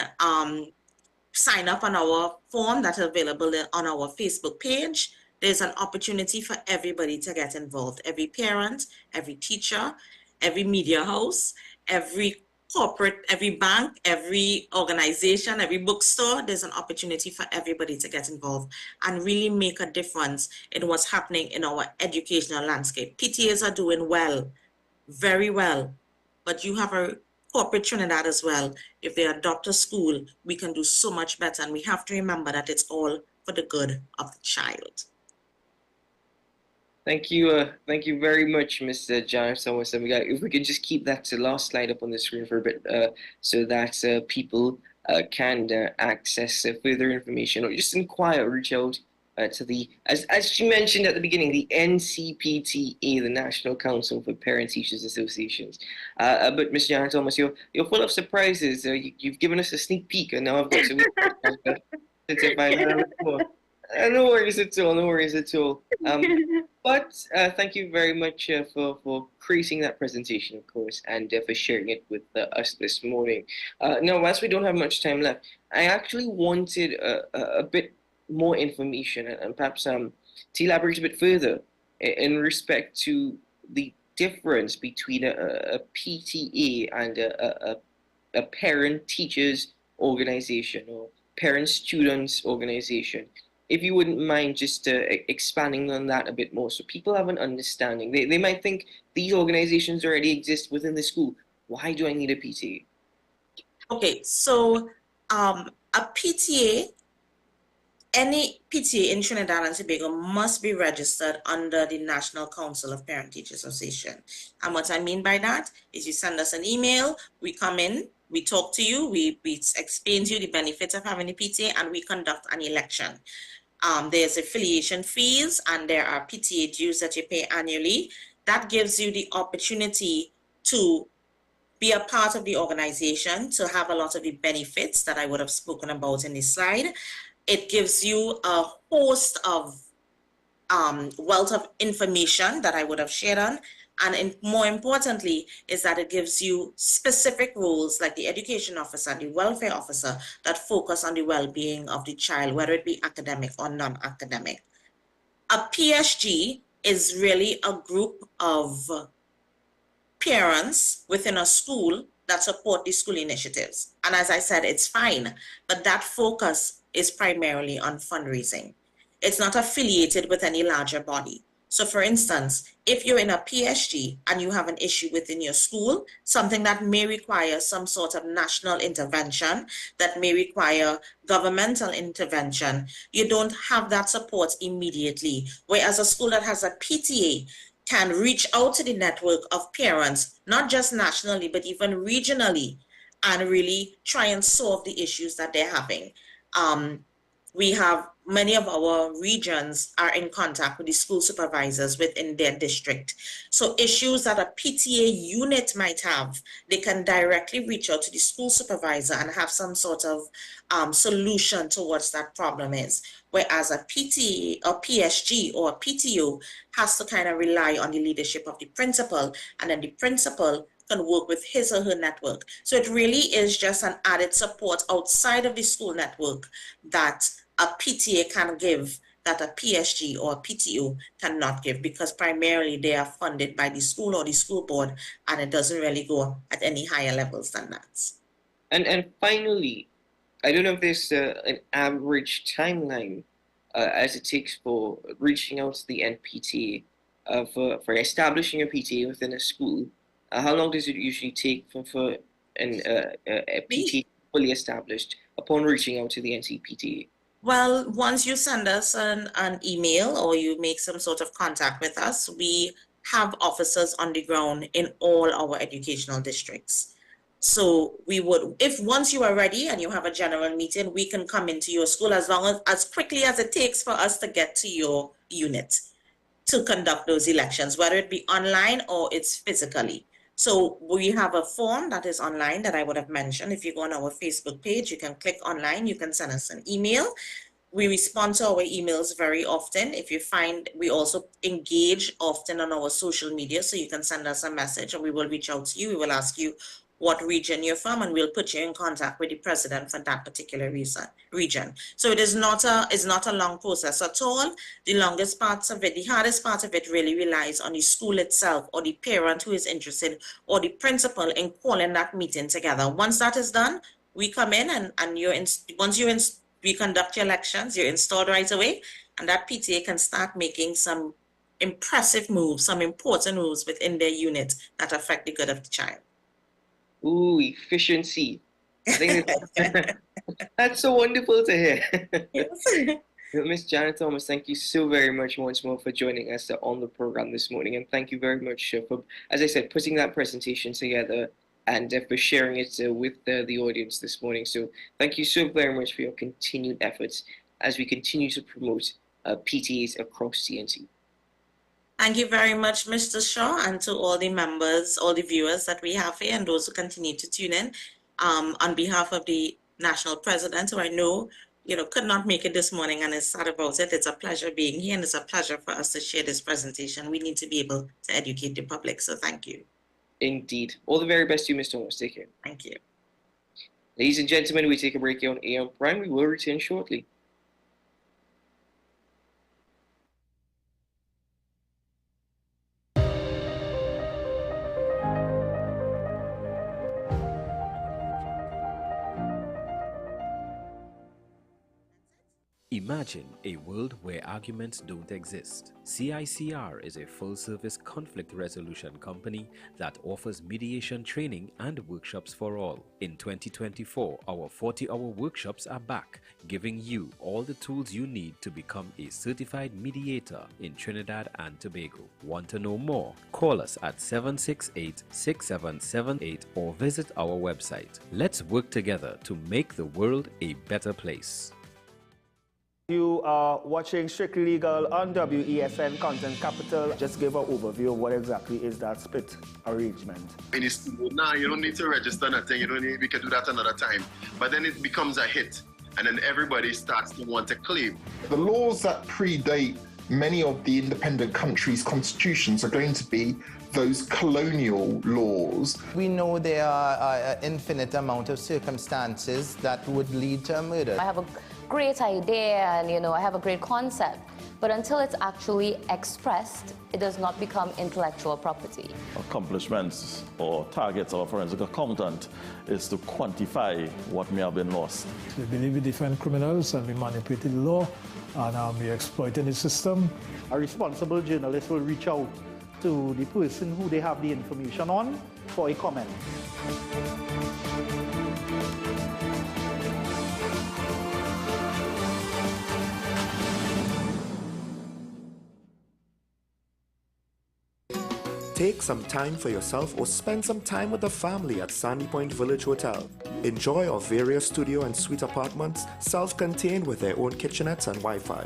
sign up on our form that's available on our Facebook page. There's an opportunity for everybody to get involved. Every parent, every teacher, every media house, every corporate, every bank, every organization, every bookstore, there's an opportunity for everybody to get involved and really make a difference in what's happening in our educational landscape. PTAs are doing well, very well, but you have a corporate Trinidad as well. If they adopt a school, we can do so much better, and we have to remember that it's all for the good of the child. Thank you very much, Mr. John Thomas. And if we could just keep that last slide up on the screen for a bit, so that people can access further information or just inquire, reach out to the, as you mentioned at the beginning, the NCPTA, the National Council for Parent Teachers Associations. But Mr. John Thomas, you're full of surprises. You've given us a sneak peek, and now I've got to find out more. No worries at all. No worries at all. But thank you very much for creating that presentation, of course, and for sharing it with us this morning. Now, as we don't have much time left, I actually wanted a bit more information and perhaps to elaborate a bit further in respect to the difference between a PTA and a parent-teachers organization or parent-students organization. If you wouldn't mind just expanding on that a bit more so people have an understanding. They might think these organizations already exist within the school. Why do I need a PTA? Okay, so a PTA, any PTA in Trinidad and Tobago must be registered under the National Council of Parent Teachers Association. And what I mean by that is you send us an email, we come in, we talk to you, we explain to you the benefits of having a PTA, and we conduct an election. There's affiliation fees and there are PTA dues that you pay annually. That gives you the opportunity to be a part of the organization, to have a lot of the benefits that I would have spoken about in this slide. It gives you a host of wealth of information that I would have shared on. And more importantly, is that it gives you specific roles like the education officer, the welfare officer that focus on the well-being of the child, whether it be academic or non-academic. A PSG is really a group of parents within a school that support the school initiatives. And as I said, it's fine, but that focus is primarily on fundraising. It's not affiliated with any larger body. So for instance, if you're in a PSG and you have an issue within your school, something that may require some sort of national intervention, that may require governmental intervention, you don't have that support immediately. Whereas a school that has a PTA can reach out to the network of parents, not just nationally, but even regionally, and really try and solve the issues that they're having. We have many of our regions are in contact with the school supervisors within their district. So issues that a PTA unit might have, they can directly reach out to the school supervisor and have some sort of solution towards that problem is. Whereas a PTA or PSG or a PTO has to kind of rely on the leadership of the principal, and then the principal can work with his or her network. So it really is just an added support outside of the school network that a PTA can give that a PSG or a PTO cannot give, because primarily they are funded by the school or the school board, and it doesn't really go at any higher levels than that. And finally, I don't know if there's an average timeline as it takes for reaching out to the NPTA for establishing a PTA within a school. How long does it usually take for a PTA fully established upon reaching out to the NCPTA? Well, once you send us an email or you make some sort of contact with us, we have officers on the ground in all our educational districts. So we would, if once you are ready and you have a general meeting, we can come into your school as quickly as it takes for us to get to your unit to conduct those elections, whether it be online or it's physically. So we have a form that is online that I would have mentioned. If you go on our Facebook page, you can click online, you can send us an email. We respond to our emails very often. If you find, we also engage often on our social media, so you can send us a message and we will reach out to you. We will ask you what region you're from, and we'll put you in contact with the president for that particular region. So it's not a long process at all. The longest parts of it, the hardest part of it really relies on the school itself or the parent who is interested or the principal in calling that meeting together. Once that is done, we come in and we conduct your elections, you're installed right away, and that PTA can start making some impressive moves, some important moves within their unit that affect the good of the child. Ooh, efficiency. I think that's so wonderful to hear. Yes. Ms. Janet Thomas, thank you so very much once more for joining us on the program this morning. And thank you very much for, as I said, putting that presentation together and for sharing it with the audience this morning. So thank you so very much for your continued efforts as we continue to promote PTAs across TNT. Thank you very much, Mr. Shaw, and to all the members, all the viewers that we have here and those who continue to tune in. On behalf of the national president, who I know, could not make it this morning and is sad about it. It's a pleasure being here, and it's a pleasure for us to share this presentation. We need to be able to educate the public, so thank you. Indeed. All the very best to you, Mr. Thomas. Take care. Thank you. Ladies and gentlemen, we take a break here on AM Prime. We will return shortly. Imagine a world where arguments don't exist. CICR is a full-service conflict resolution company that offers mediation training and workshops for all. In 2024, our 40-hour workshops are back, giving you all the tools you need to become a certified mediator in Trinidad and Tobago. Want to know more? Call us at 768-6778 or visit our website. Let's work together to make the world a better place. You are watching Strictly Legal on WESN Content Capital. Just give an overview of what exactly is that split arrangement. In this, now you don't need to register nothing. You don't need. We can do that another time. But then it becomes a hit, and then everybody starts to want to claim. The laws that predate many of the independent countries' constitutions are going to be those colonial laws. We know there are an infinite amount of circumstances that would lead to a murder. I have a great idea and I have a great concept, but until it's actually expressed, it does not become intellectual property. Accomplishments or targets of a forensic accountant is to quantify what may have been lost. We believe we defend criminals and we manipulated the law and we exploited the system. A responsible journalist will reach out to the person who they have the information on for a comment. Take some time for yourself or spend some time with the family at Sandy Point Village Hotel. Enjoy our various studio and suite apartments, self-contained with their own kitchenettes and Wi-Fi.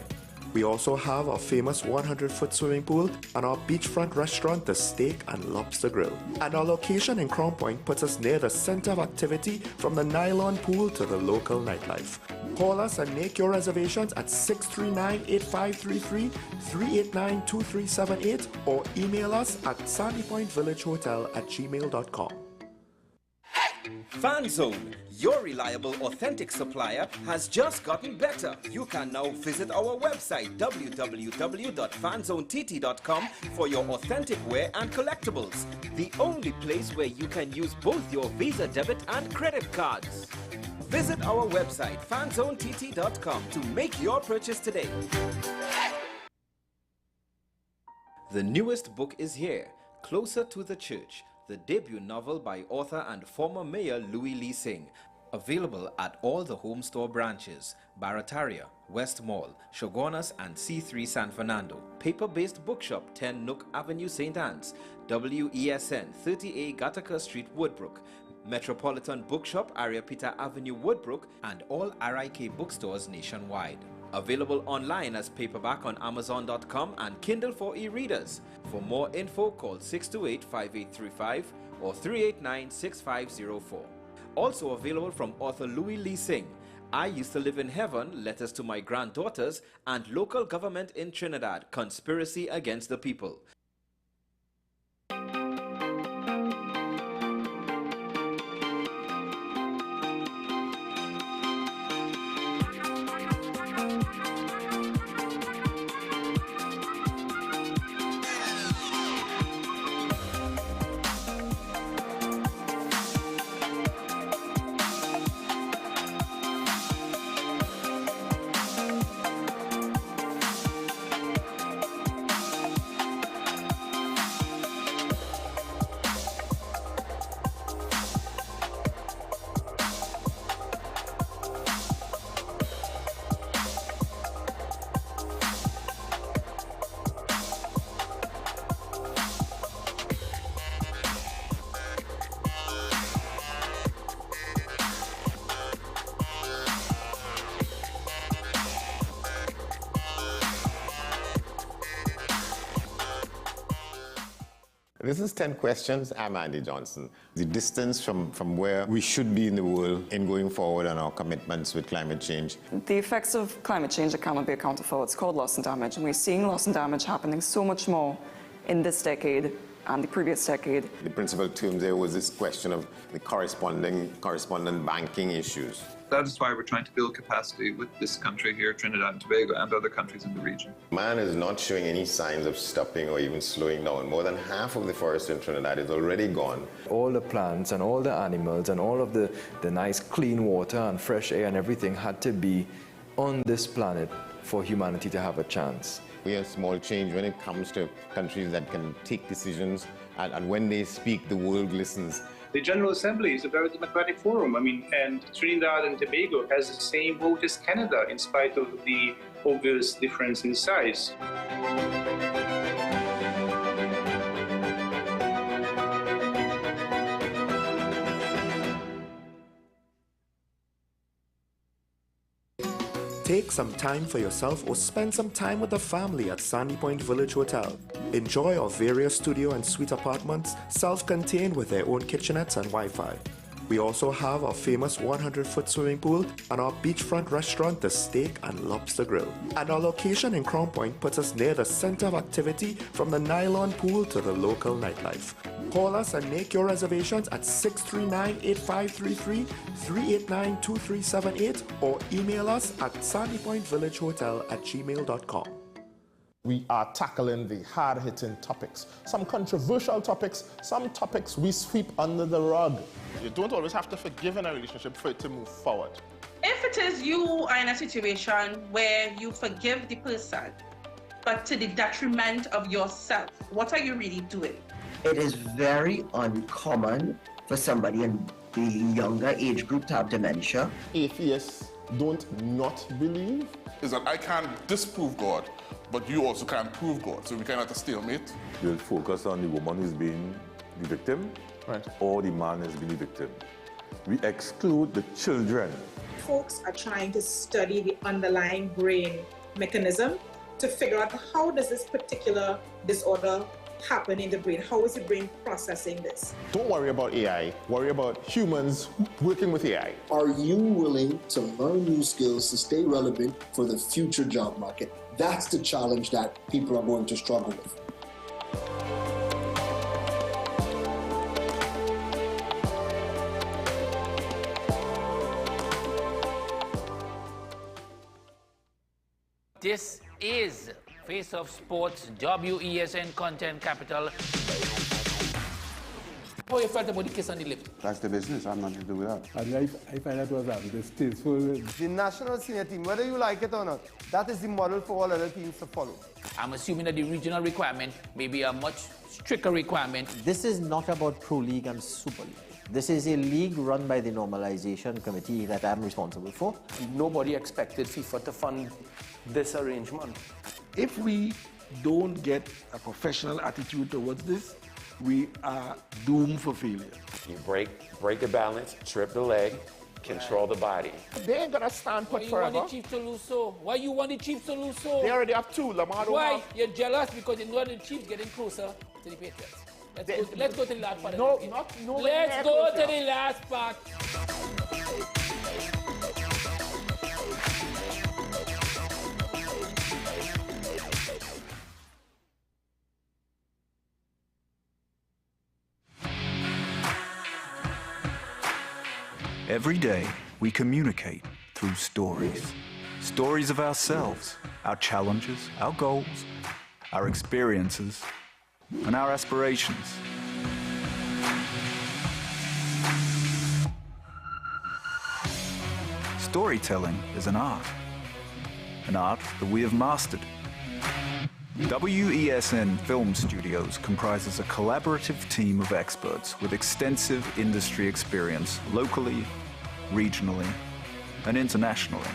We also have our famous 100-foot swimming pool and our beachfront restaurant, the Steak and Lobster Grill. And our location in Crown Point puts us near the center of activity from the nylon pool to the local nightlife. Call us and make your reservations at 639-8533, 389-2378 or email us at sandypointvillagehotel@gmail.com. FanZone, your reliable, authentic supplier, has just gotten better. You can now visit our website www.fanzonett.com for your authentic wear and collectibles. The only place where you can use both your Visa debit and credit cards. Visit our website fanzonett.com to make your purchase today. The newest book is here, Closer to the Church, the debut novel by author and former mayor Louis Lee Singh. Available at all the home store branches, Barataria, West Mall, Shogunas and C3 San Fernando. Paper-based bookshop 10 Nook Avenue, St. Anne's, WESN 30A Gattaca Street, Woodbrook. Metropolitan Bookshop, Ariapita Avenue, Woodbrook, and all RIK bookstores nationwide. Available online as paperback on Amazon.com and Kindle for e-readers. For more info, call 628-5835 or 389-6504. Also available from author Louis Lee Singh, I Used to Live in Heaven, Letters to My Granddaughters, and Local Government in Trinidad, Conspiracy Against the People. This is 10 Questions. I'm Andy Johnson. The distance from where we should be in the world in going forward on our commitments with climate change. The effects of climate change that cannot be accounted for, it's called loss and damage. And we're seeing loss and damage happening so much more in this decade and the previous decade. The principal term there was this question of the correspondent banking issues. That is why we're trying to build capacity with this country here, Trinidad and Tobago, and other countries in the region. Man is not showing any signs of stopping or even slowing down. More than half of the forest in Trinidad is already gone. All the plants and all the animals and all of the nice clean water and fresh air and everything had to be on this planet for humanity to have a chance. We have small change when it comes to countries that can take decisions, and when they speak, the world listens. The General Assembly is a very democratic forum. And Trinidad and Tobago has the same vote as Canada, in spite of the obvious difference in size. Take some time for yourself or spend some time with the family at Sandy Point Village Hotel. Enjoy our various studio and suite apartments, self-contained with their own kitchenettes and Wi-Fi. We also have our famous 100-foot swimming pool and our beachfront restaurant, the Steak and Lobster Grill. And our location in Crown Point puts us near the center of activity from the nylon pool to the local nightlife. Call us and make your reservations at 639-8533, 389-2378 or email us at sandypointvillagehotel@gmail.com. We are tackling the hard-hitting topics, some controversial topics, some topics we sweep under the rug. You don't always have to forgive in a relationship for it to move forward. If it is you are in a situation where you forgive the person, but to the detriment of yourself, what are you really doing? It is very uncommon for somebody in the younger age group to have dementia. Atheists don't not believe. Is that I can't disprove God, but you also can't prove God, so we kind of at a stalemate. You'll focus on the woman who's being the victim, right, or the man who's being the victim. We exclude the children. Folks are trying to study the underlying brain mechanism to figure out how does this particular disorder happen in the brain? How is the brain processing this? Don't worry about AI, worry about humans working with AI. Are you willing to learn new skills to stay relevant for the future job market? That's the challenge that people are going to struggle with. This is Face of Sports, WESN Content Capital. How you felt about the kiss on the lip? That's the business. I'm nothing to do with that. I find that was distasteful. The national senior team, whether you like it or not, that is the model for all other teams to follow. I'm assuming that the regional requirement may be a much stricter requirement. This is not about Pro League and Super League. This is a league run by the Normalization Committee that I'm responsible for. Nobody expected FIFA to fund this arrangement. If we don't get a professional attitude towards this, we are doomed for failure. You break the balance, trip the leg, control the body. They ain't gonna stand put forever. Why you want the Chiefs to lose so? Why you want the Chiefs to lose so? They already have two. Lamar Why? have. You're jealous because you know the Chiefs getting closer to the Patriots. Let's go to the last part. No, of the not no. Let's go to the last part. Every day, we communicate through stories. Stories of ourselves, our challenges, our goals, our experiences, and our aspirations. Storytelling is an art that we have mastered. WESN Film Studios comprises a collaborative team of experts with extensive industry experience locally, regionally, and internationally.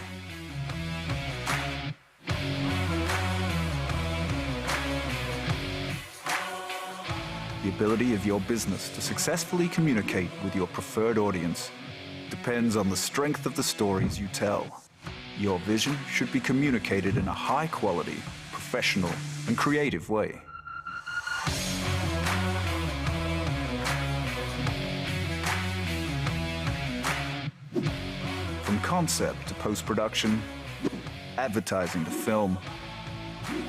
The ability of your business to successfully communicate with your preferred audience depends on the strength of the stories you tell. Your vision should be communicated in a high-quality, professional, and creative way. From concept to post-production, advertising to film,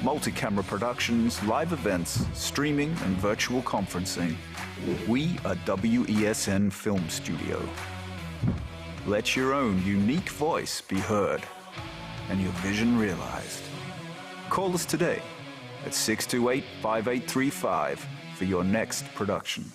multi-camera productions, live events, streaming, and virtual conferencing, we are WESN Film Studio. Let your own unique voice be heard and your vision realized. Call us today at 628-5835 for your next production.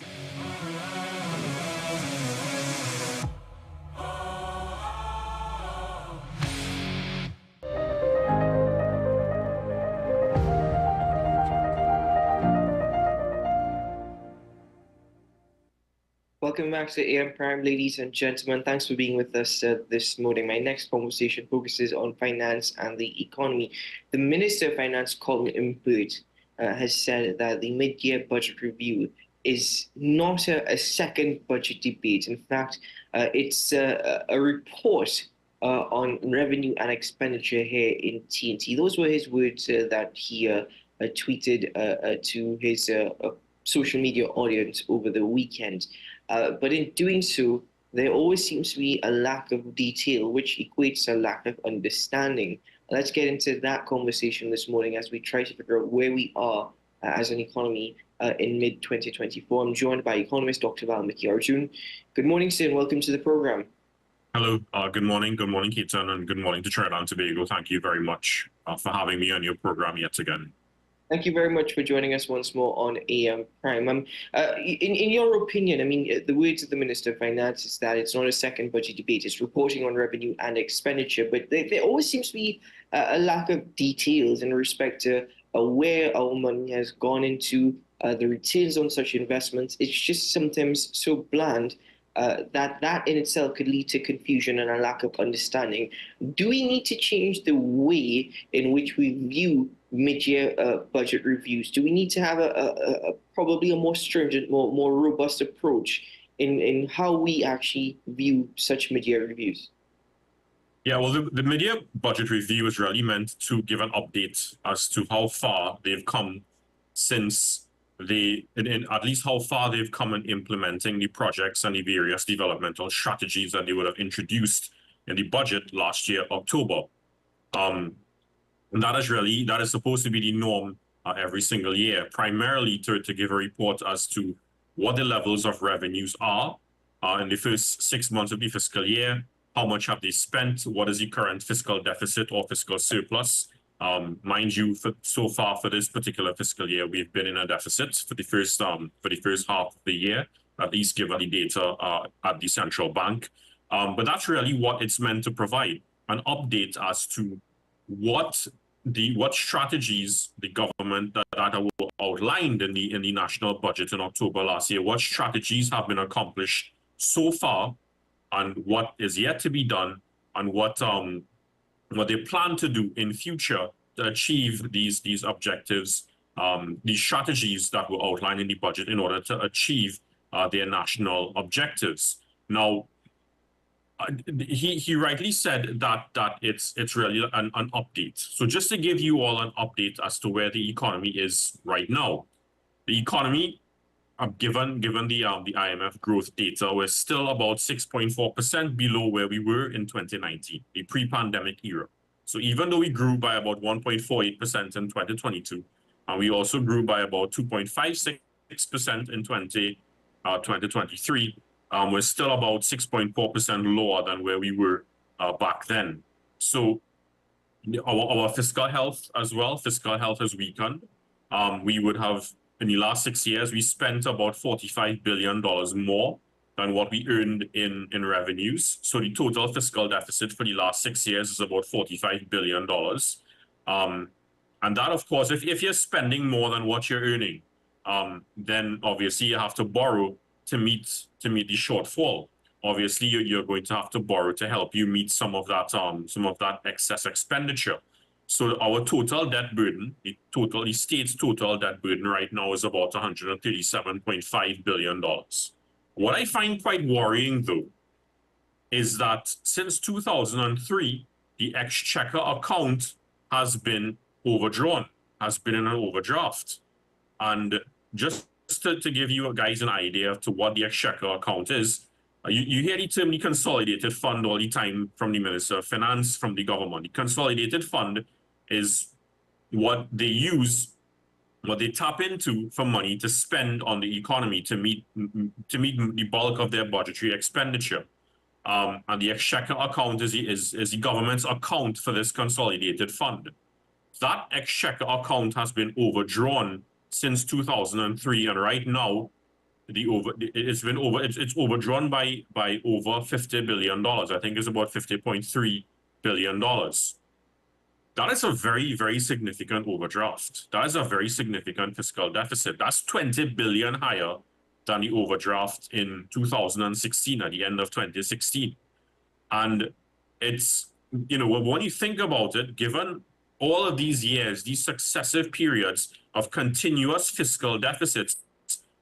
Welcome back to AM Prime, ladies and gentlemen. Thanks for being with us this morning. My next conversation focuses on finance and the economy. The Minister of Finance, Colin Impert, has said that the mid-year budget review is not a second budget debate. In fact, it's a report on revenue and expenditure here in TNT. Those were his words that he tweeted to his social media audience over the weekend. But in doing so, there always seems to be a lack of detail, which equates to a lack of understanding. Let's get into that conversation this morning as we try to figure out where we are as an economy in mid-2024. I'm joined by economist Dr. Valmiki Arjun. Good morning, sir, and welcome to the program. Hello, good morning, Keaton, and good morning to Trinidad and Tobago. Thank you very much for having me on your program yet again. Thank you very much for joining us once more on AM Prime. In your opinion, I mean, the words of the Minister of Finance is that it's not a second budget debate, it's reporting on revenue and expenditure, but there always seems to be a lack of details in respect to where our money has gone into, the returns on such investments. It's just sometimes so bland that in itself could lead to confusion and a lack of understanding. Do we need to change the way in which we view mid-year budget reviews? Do we need to have a probably a more stringent, more robust approach in how we actually view such mid-year reviews? Yeah, well, the mid-year budget review is really meant to give an update as to how far they've come since at least how far they've come in implementing the projects and the various developmental strategies that they would have introduced in the budget last year, October. And that is supposed to be the norm every single year, primarily to give a report as to what the levels of revenues are in the first 6 months of the fiscal year, how much have they spent, what is the current fiscal deficit or fiscal surplus. Mind you, so far for this particular fiscal year, we've been in a deficit for the first half of the year, at least given the data at the central bank. But that's really what it's meant to provide, an update as to what strategies the government that were outlined in the national budget in October last year, what strategies have been accomplished so far, and what is yet to be done, and what they plan to do in future to achieve these objectives, these strategies that were outlined in the budget in order to achieve their national objectives. Now, he rightly said that it's really an update. So just to give you all an update as to where the economy is right now, the economy, given the IMF growth data, we're still about 6.4% below where we were in 2019, the pre-pandemic era. So even though we grew by about 1.48% in 2022, and we also grew by about 2.56% in 2023, we're still about 6.4% lower than where we were back then. So our fiscal health as well, fiscal health has weakened. We would have, in the last 6 years, we spent about $45 billion more than what we earned in revenues. So the total fiscal deficit for the last 6 years is about $45 billion. And that, of course, if you're spending more than what you're earning, then obviously you have to borrow to meet the shortfall. Obviously, you're going to have to borrow to help you meet some of that excess expenditure. So our total debt burden, the state's total debt burden right now is about $137.5 billion. What I find quite worrying, though, is that since 2003, the exchequer account has been overdrawn, has been in an overdraft. And just to give you guys an idea to what the exchequer account is, you hear the term the consolidated fund all the time from the Minister of Finance, from the government. The consolidated fund is what they use, what they tap into for money to spend on the economy to meet the bulk of their budgetary expenditure. And the exchequer account is the government's account for this consolidated fund. That exchequer account has been overdrawn since 2003, and right now it's overdrawn by over $50 billion. I think it's about $50.3 billion. That is a very, very significant overdraft. That is a very significant fiscal deficit. That's 20 billion higher than the overdraft in 2016, at the end of 2016. And it's, when you think about it, given all of these years, these successive periods of continuous fiscal deficits,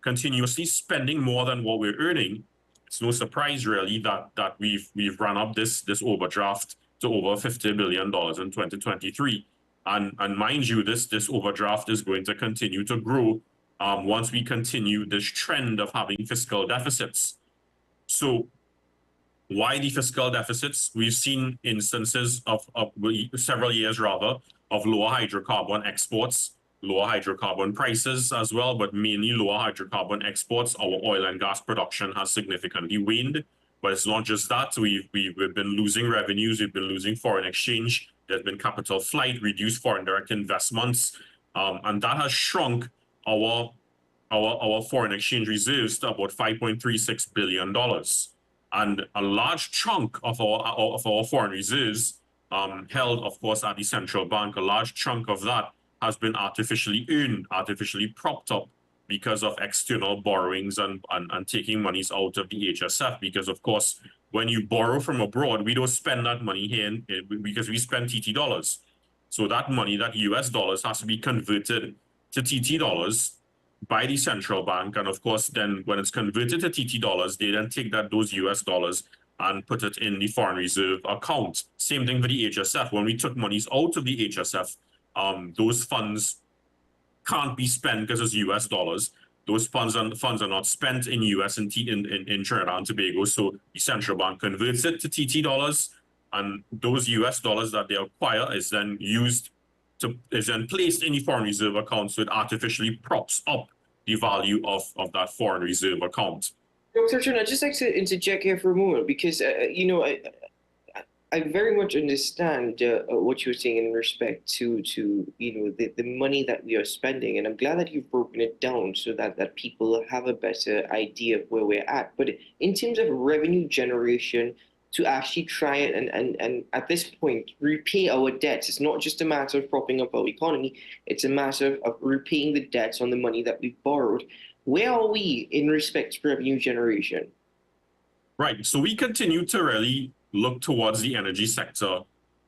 continuously spending more than what we're earning, it's no surprise really that we've run up this overdraft to over $50 billion in 2023. And mind you, this overdraft is going to continue to grow once we continue this trend of having fiscal deficits. So why the fiscal deficits? We've seen instances of several years rather of lower hydrocarbon exports, lower hydrocarbon prices as well, but mainly lower hydrocarbon exports. Our oil and gas production has significantly waned. But it's not just that. We've been losing revenues. We've been losing foreign exchange. There's been capital flight, reduced foreign direct investments. and that has shrunk our foreign exchange reserves to about $5.36 billion. And a large chunk of our foreign reserves held, of course, at the central bank, a large chunk of that has been artificially earned, artificially propped up because of external borrowings and taking monies out of the HSF. Because, of course, when you borrow from abroad, we don't spend that money here because we spend TT dollars. So that money, that US dollars, has to be converted to TT dollars by the central bank. And of course, then when it's converted to TT dollars, they then take those US dollars and put it in the foreign reserve account. Same thing for the HSF. When we took monies out of the HSF, those funds can't be spent because it's US dollars. Those funds are not spent in US and in Trinidad and Tobago. So the central bank converts it to TT dollars, and those US dollars that they acquire is then placed in the foreign reserve account, so it artificially props up the value of that foreign reserve account. Dr. Chen, I'd just like to interject here for a moment because, I very much understand what you're saying in respect to the money that we are spending, and I'm glad that you've broken it down so that people have a better idea of where we're at. But in terms of revenue generation, to actually try and at this point repay our debts, it's not just a matter of propping up our economy, it's a matter of repaying the debts on the money that we've borrowed. Where are we in respect to revenue generation? Right, so we continue to really look towards the energy sector,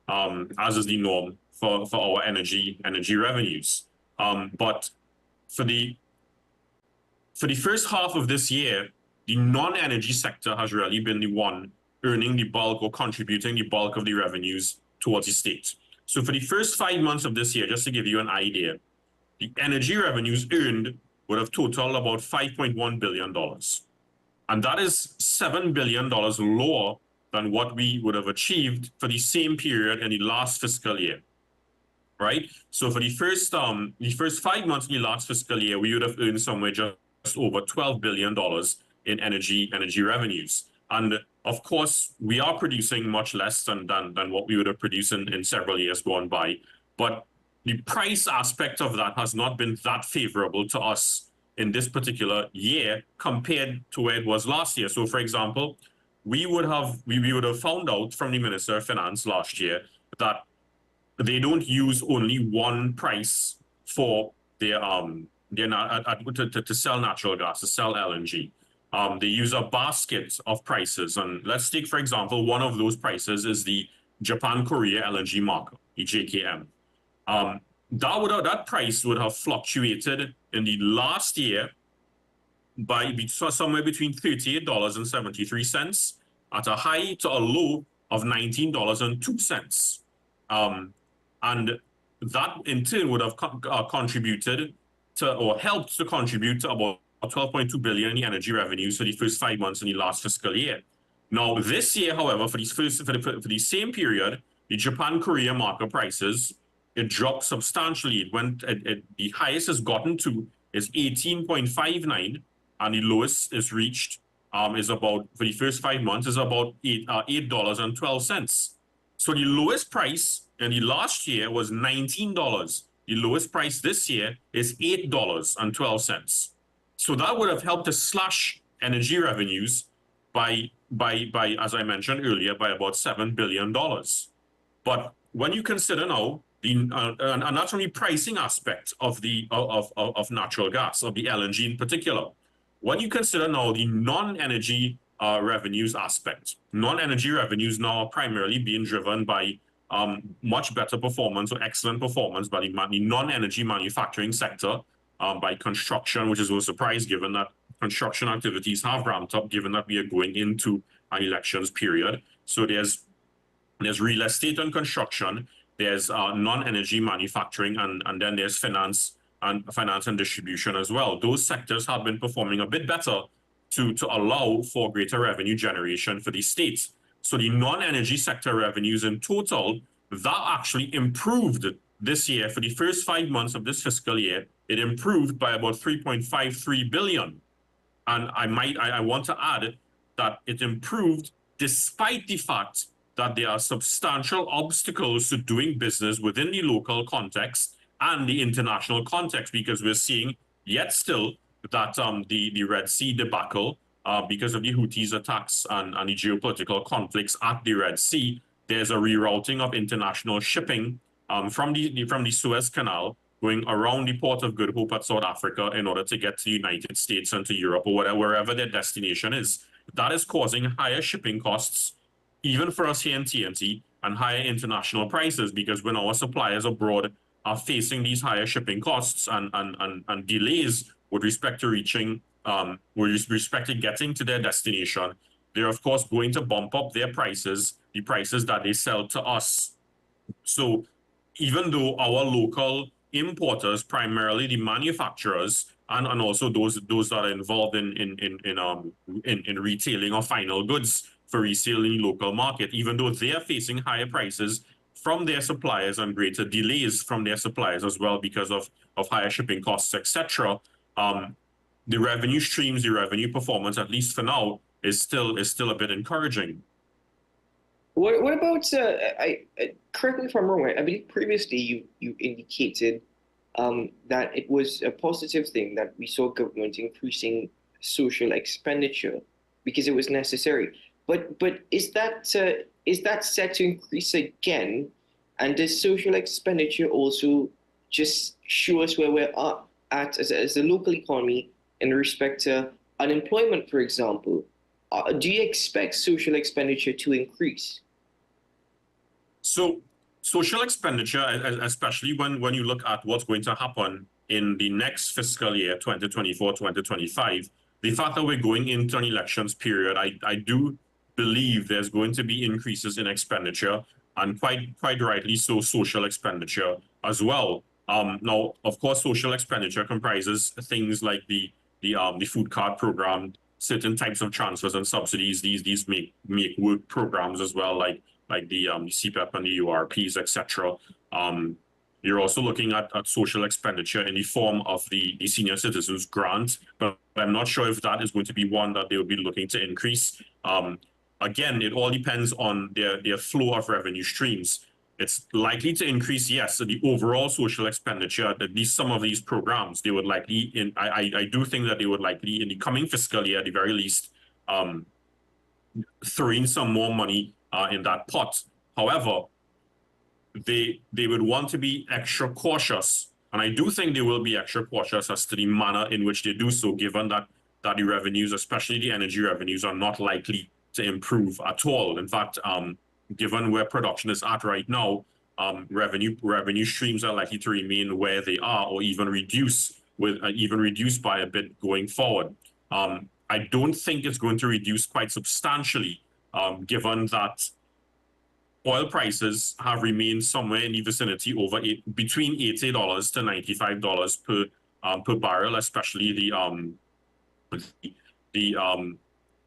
as is the norm for our energy revenues. But for the first half of this year, the non-energy sector has really been the one earning the bulk or contributing the bulk of the revenues towards the state. So for the first 5 months of this year, just to give you an idea, the energy revenues earned would have totaled about $5.1 billion. And that is $7 billion lower than what we would have achieved for the same period in the last fiscal year, right? So for the first 5 months of the last fiscal year, we would have earned somewhere just over $12 billion in energy revenues. And of course, we are producing much less than what we would have produced in several years gone by. But the price aspect of that has not been that favorable to us in this particular year compared to where it was last year. So for example, we would have found out from the Minister of Finance last year that they don't use only one price for their to sell natural gas, to sell LNG. They use a basket of prices, and let's take, for example, one of those prices is the Japan-Korea LNG market, the JKM. That price would have fluctuated in the last year by somewhere between $38.73 at a high to a low of $19.02. And that in turn would have contributed to, or helped to contribute to, about 12.2 billion in the energy revenues for the first 5 months in the last fiscal year. Now, this year, however, for the same period, the Japan-Korea market prices, it dropped substantially. It went the highest it's gotten to is 18.59, and the lowest is reached is about, for the first 5 months, is about $8.12. So the lowest price in the last year was $19. The lowest price this year is $8.12. So that would have helped to slash energy revenues by as I mentioned earlier, by about $7 billion. But when you consider now and that's from the pricing aspect of of natural gas, of the LNG in particular. When you consider now the non-energy revenues aspect, non-energy revenues now are primarily being driven by much better performance or excellent performance by the non-energy manufacturing sector, by construction, which is no surprise given that construction activities have ramped up, given that we are going into an elections period. So there's real estate and construction, there's non-energy manufacturing, and then there's finance and distribution as well. Those sectors have been performing a bit better to allow for greater revenue generation for the states. So the non-energy sector revenues in total, that actually improved this year. For the first 5 months of this fiscal year, it improved by about 3.53 billion. And I want to add that it improved despite the fact that there are substantial obstacles to doing business within the local context and the international context, because we're seeing yet still that the Red Sea debacle, because of the Houthis attacks and the geopolitical conflicts at the Red Sea, there's a rerouting of international shipping from the Suez Canal going around the port of Good Hope at South Africa in order to get to the United States and to Europe or wherever their destination is. That is causing higher shipping costs, even for us here in TNT, and higher international prices, because when our suppliers abroad are facing these higher shipping costs and delays with respect to reaching, with respect to getting to their destination, they're of course going to bump up their prices, the prices that they sell to us. So even though our local importers, primarily the manufacturers, and also those that are involved in retailing of final goods for resale in the local market, even though they are facing higher prices from their suppliers and greater delays from their suppliers as well because of higher shipping costs, etc., the revenue streams, the revenue performance, at least for now, is still a bit encouraging. What about, correct me if I'm wrong, I believe previously you indicated that it was a positive thing that we saw government increasing social expenditure because it was necessary. But is that set to increase again? And does social expenditure also just show us where we're at as a local economy in respect to unemployment, for example? Do you expect social expenditure to increase? So social expenditure, especially when you look at what's going to happen in the next fiscal year, 2024-2025, the fact that we're going into an elections period, I do believe there's going to be increases in expenditure, and quite rightly so, social expenditure as well. Now, of course, social expenditure comprises things like the food card program, certain types of transfers and subsidies, these make work programs as well, like the CPEP and the URPs, etc. You're also looking at social expenditure in the form of the senior citizens grant, but I'm not sure if that is going to be one that they will be looking to increase. Again, it all depends on their flow of revenue streams. It's likely to increase, yes, so the overall social expenditure, at least some of these programs, they would likely, I do think that they would likely, in the coming fiscal year, at the very least, throw in some more money in that pot. However, they would want to be extra cautious, and I do think they will be extra cautious as to the manner in which they do so, given that the revenues, especially the energy revenues, are not likely to improve at all. In fact, given where production is at right now, revenue streams are likely to remain where they are, or even reduce by a bit going forward. I don't think it's going to reduce quite substantially, given that oil prices have remained somewhere in the vicinity between $80 to $95 per barrel, especially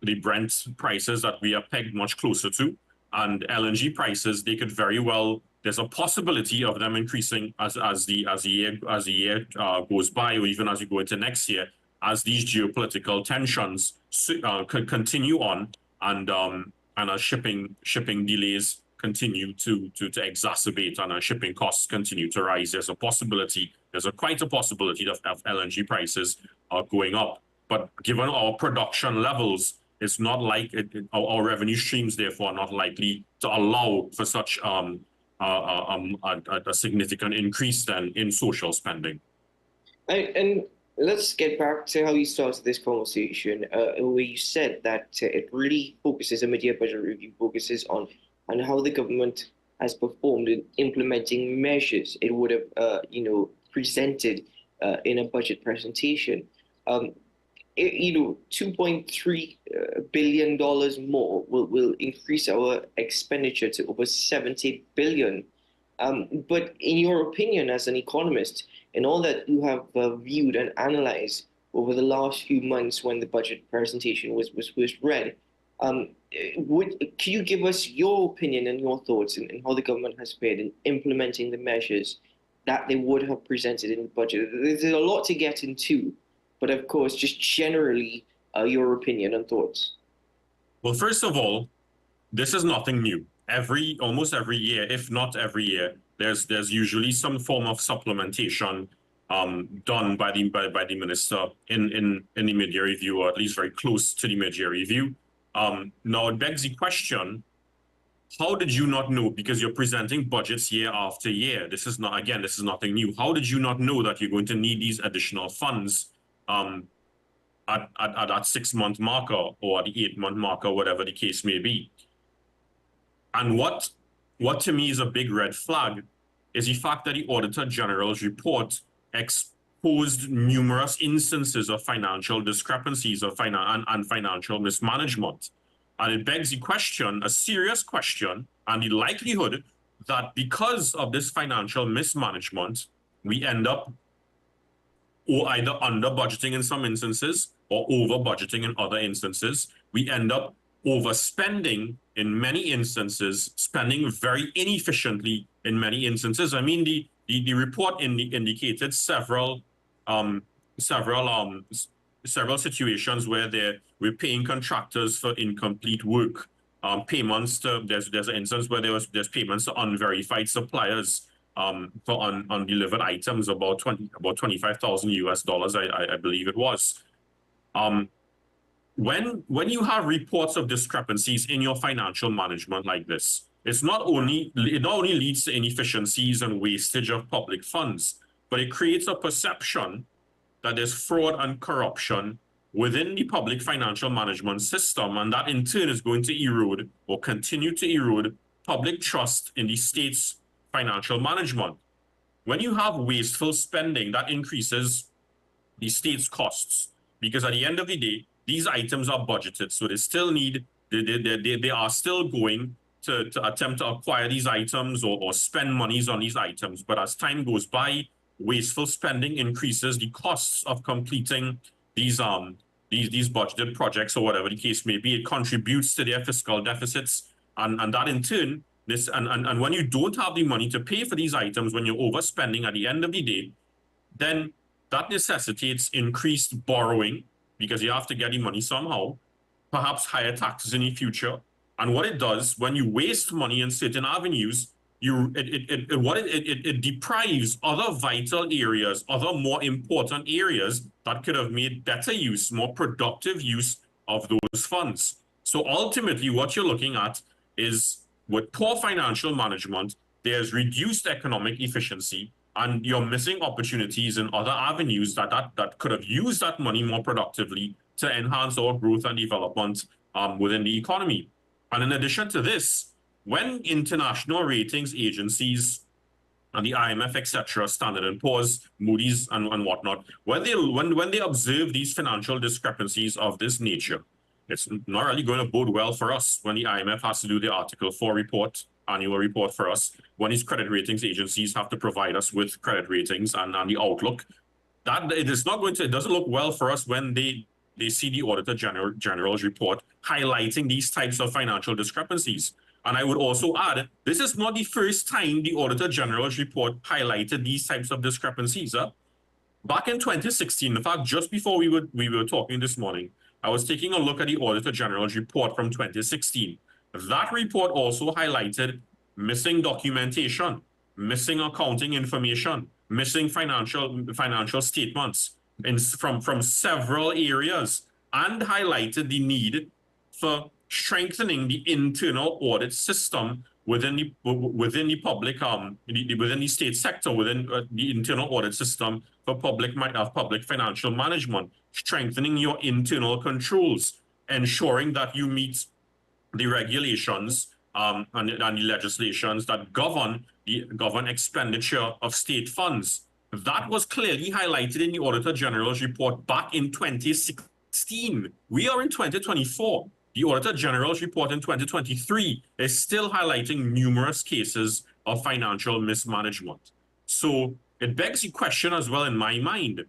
the Brent prices that we are pegged much closer to, and LNG prices. They could very well. There's a possibility of them increasing as the year goes by, or even as we go into next year, as these geopolitical tensions continue on, and as shipping delays continue to exacerbate, and as shipping costs continue to rise. There's quite a possibility of LNG prices going up. But given our production levels, it's not like our revenue streams, therefore, are not likely to allow for such a significant increase then in social spending. And let's get back to how you started this conversation, where you said that it really focuses, a mid-year budget review focuses on how the government has performed in implementing measures it would have, presented in a budget presentation. $2.3 billion more will increase our expenditure to over $70 billion. But in your opinion, as an economist, in all that you have viewed and analyzed over the last few months when the budget presentation was first read, can you give us your opinion and your thoughts in how the government has fared in implementing the measures that they would have presented in the budget? There's a lot to get into, but of course, just generally, your opinion and thoughts. Well, first of all, this is nothing new. almost every year, if not every year, there's usually some form of supplementation done by the minister in the mid-year review, or at least very close to the mid-year review. Now it begs the question: how did you not know? Because you're presenting budgets year after year. This is nothing new. How did you not know that you're going to need these additional funds at that 6-month marker or the 8-month marker, whatever the case may be? And what to me is a big red flag is the fact that the Auditor General's report exposed numerous instances of financial discrepancies and financial mismanagement. And it begs the question, a serious question, and the likelihood that because of this financial mismanagement, we end up either under budgeting in some instances or over budgeting in other instances. We end up overspending in many instances, spending very inefficiently in many instances. I mean, the report indicated several situations where we're paying contractors for incomplete work. Payments to there's an instance where there's payments to unverified suppliers for undelivered items, about $25,000 I believe it was. When you have reports of discrepancies in your financial management like this, it not only leads to inefficiencies and wastage of public funds, but it creates a perception that there's fraud and corruption within the public financial management system, and that in turn is going to erode or continue to erode public trust in the state's financial management. When you have wasteful spending, that increases the state's costs, because at the end of the day, these items are budgeted, so they still need, they are still going to attempt to acquire these items or spend monies on these items. But as time goes by, wasteful spending increases the costs of completing these budgeted projects or whatever the case may be. It contributes to their fiscal deficits, and that in turn, and when you don't have the money to pay for these items, when you're overspending at the end of the day, then that necessitates increased borrowing, because you have to get the money somehow, perhaps higher taxes in the future. And what it does, when you waste money in certain avenues, it deprives other vital areas, other more important areas that could have made better use, more productive use of those funds. So ultimately, what you're looking at is, with poor financial management, there's reduced economic efficiency, and you're missing opportunities in other avenues that could have used that money more productively to enhance our growth and development within the economy. And in addition to this, when international ratings agencies and the IMF, etc., Standard & Poor's, Moody's, and whatnot, when they observe these financial discrepancies of this nature, it's not really going to bode well for us when the IMF has to do the Article 4 report, annual report for us, when these credit ratings agencies have to provide us with credit ratings and the outlook. That it doesn't look well for us when they see the Auditor General's report highlighting these types of financial discrepancies. And I would also add, this is not the first time the Auditor General's report highlighted these types of discrepancies. Back in 2016, in fact, just before we were talking this morning, I was taking a look at the Auditor General's report from 2016. That report also highlighted missing documentation, missing accounting information, missing financial statements from several areas, and highlighted the need for strengthening the internal audit system within the public within the state sector, within the internal audit system for public financial management, strengthening your internal controls, ensuring that you meet the regulations and the legislations that govern expenditure of state funds. That was clearly highlighted in the Auditor General's report back in 2016. We are in 2024. The Auditor General's report in 2023 is still highlighting numerous cases of financial mismanagement. So it begs the question as well in my mind.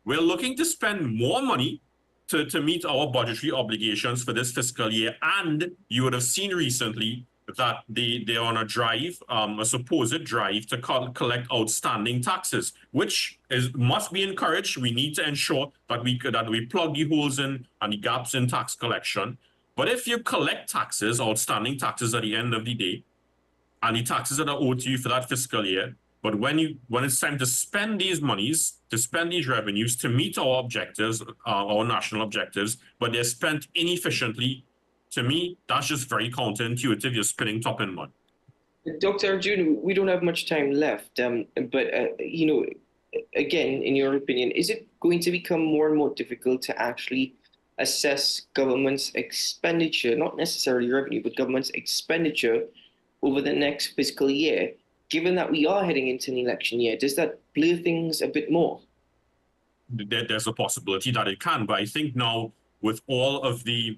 We're looking to spend more money to meet our budgetary obligations for this fiscal year, and you would have seen recently that they're on a drive, a supposed drive to collect outstanding taxes, which must be encouraged. We need to ensure that we plug the holes in and the gaps in tax collection. But if you collect taxes, outstanding taxes at the end of the day, and the taxes that are owed to you for that fiscal year. But when it's time to spend these monies, to spend these revenues to meet our objectives, our national objectives, but they're spent inefficiently, to me, that's just very counterintuitive. You're spinning top in mud. Dr. Arjun, we don't have much time left, but you know, again, in your opinion, is it going to become more and more difficult to actually assess government's expenditure, not necessarily revenue, but government's expenditure over the next fiscal year? Given that we are heading into an election year, does that blur things a bit more? There's a possibility that it can, but I think now with all of the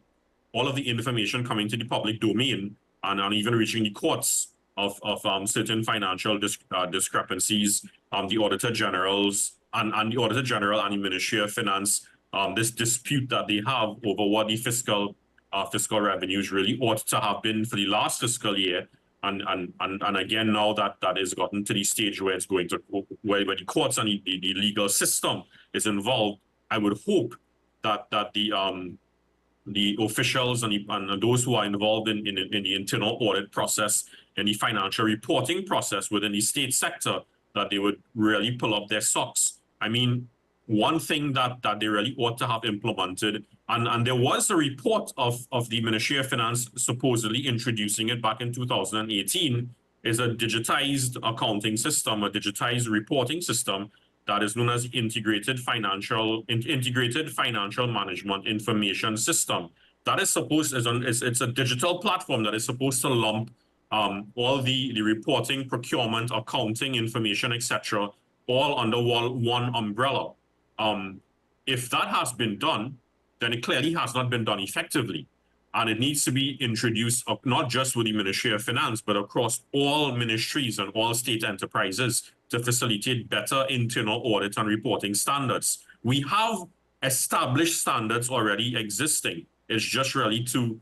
information coming to the public domain and even reaching the courts of certain financial discrepancies, the Auditor Generals and the Auditor General and the Ministry of Finance, this dispute that they have over what the fiscal revenues really ought to have been for the last fiscal year. And again, now that has gotten to the stage where it's going to where the courts and the legal system is involved, I would hope that the officials and those who are involved in the internal audit process and the financial reporting process within the state sector, that they would really pull up their socks. I mean, one thing that they really ought to have implemented, and there was a report of the Ministry of Finance supposedly introducing it back in 2018, is a digitized accounting system, a digitized reporting system that is known as integrated financial management information system. That is supposed it's a digital platform that is supposed to lump all the reporting, procurement, accounting information, etc., all under one umbrella. If that has been done, then it clearly has not been done effectively. And it needs to be introduced not just with the Ministry of Finance, but across all ministries and all state enterprises to facilitate better internal audit and reporting standards. We have established standards already existing. It's just really to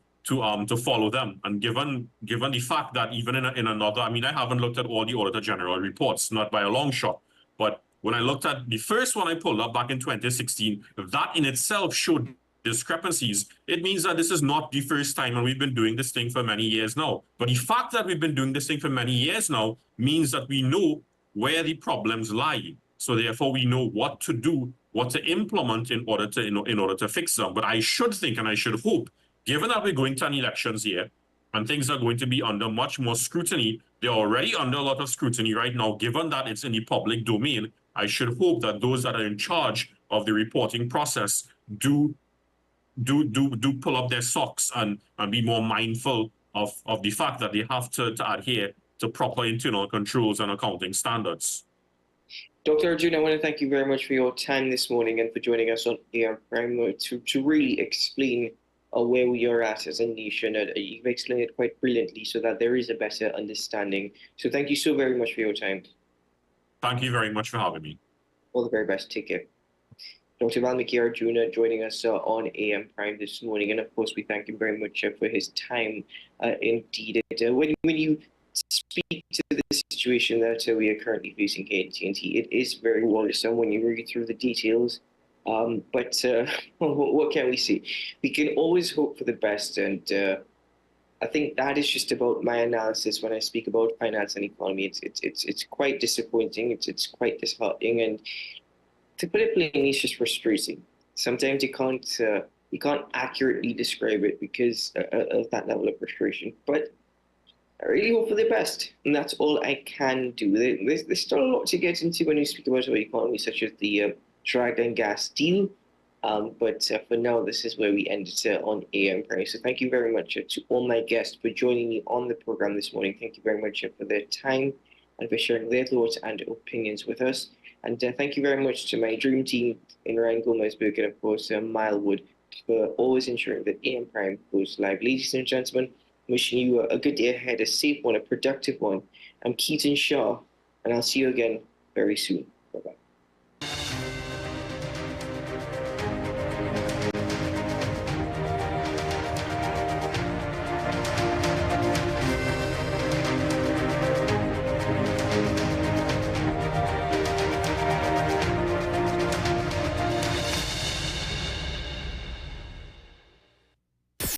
follow them. And given the fact that even in another, I mean, I haven't looked at all the Auditor General reports, not by a long shot, but when I looked at the first one I pulled up back in 2016, that in itself showed discrepancies. It means that this is not the first time, and we've been doing this thing for many years now. But the fact that we've been doing this thing for many years now means that we know where the problems lie. So therefore, we know what to do, what to implement in order to fix them. But I should think and I should hope, given that we're going to an elections year and things are going to be under much more scrutiny, they're already under a lot of scrutiny right now, given that it's in the public domain. I should hope that those that are in charge of the reporting process do pull up their socks and be more mindful of the fact that they have to adhere to proper internal controls and accounting standards. Dr. Arjun, I want to thank you very much for your time this morning and for joining us on AM Prime to really explain where we are at as a nation. You've explained it quite brilliantly so that there is a better understanding. So thank you so very much for your time. Thank you very much for having me. All the very best. Take care. Dr. Valmiki Arjuna joining us on AM Prime this morning. And of course, we thank him very much for his time. Indeed, when you speak to the situation that we are currently facing here at ICNTT, it is very worrisome when you read through the details. But what can we say? We can always hope for the best. And I think that is just about my analysis when I speak about finance and economy. It's quite disappointing. It's quite disheartening. And to put it plainly, it's just frustrating. Sometimes you can't accurately describe it because of that level of frustration. But I really hope for the best, and that's all I can do. There's still a lot to get into when you speak about our economy, such as the Dragon gas deal. But for now, this is where we end it on AM Prime. So thank you very much to all my guests for joining me on the program this morning. Thank you very much for their time and for sharing their thoughts and opinions with us. And thank you very much to my dream team in Ryan Gomezberg and, of course, Milewood for always ensuring that AM Prime goes live. Ladies and gentlemen, wishing you a good day ahead, a safe one, a productive one. I'm Keaton Shaw, and I'll see you again very soon. Bye-bye.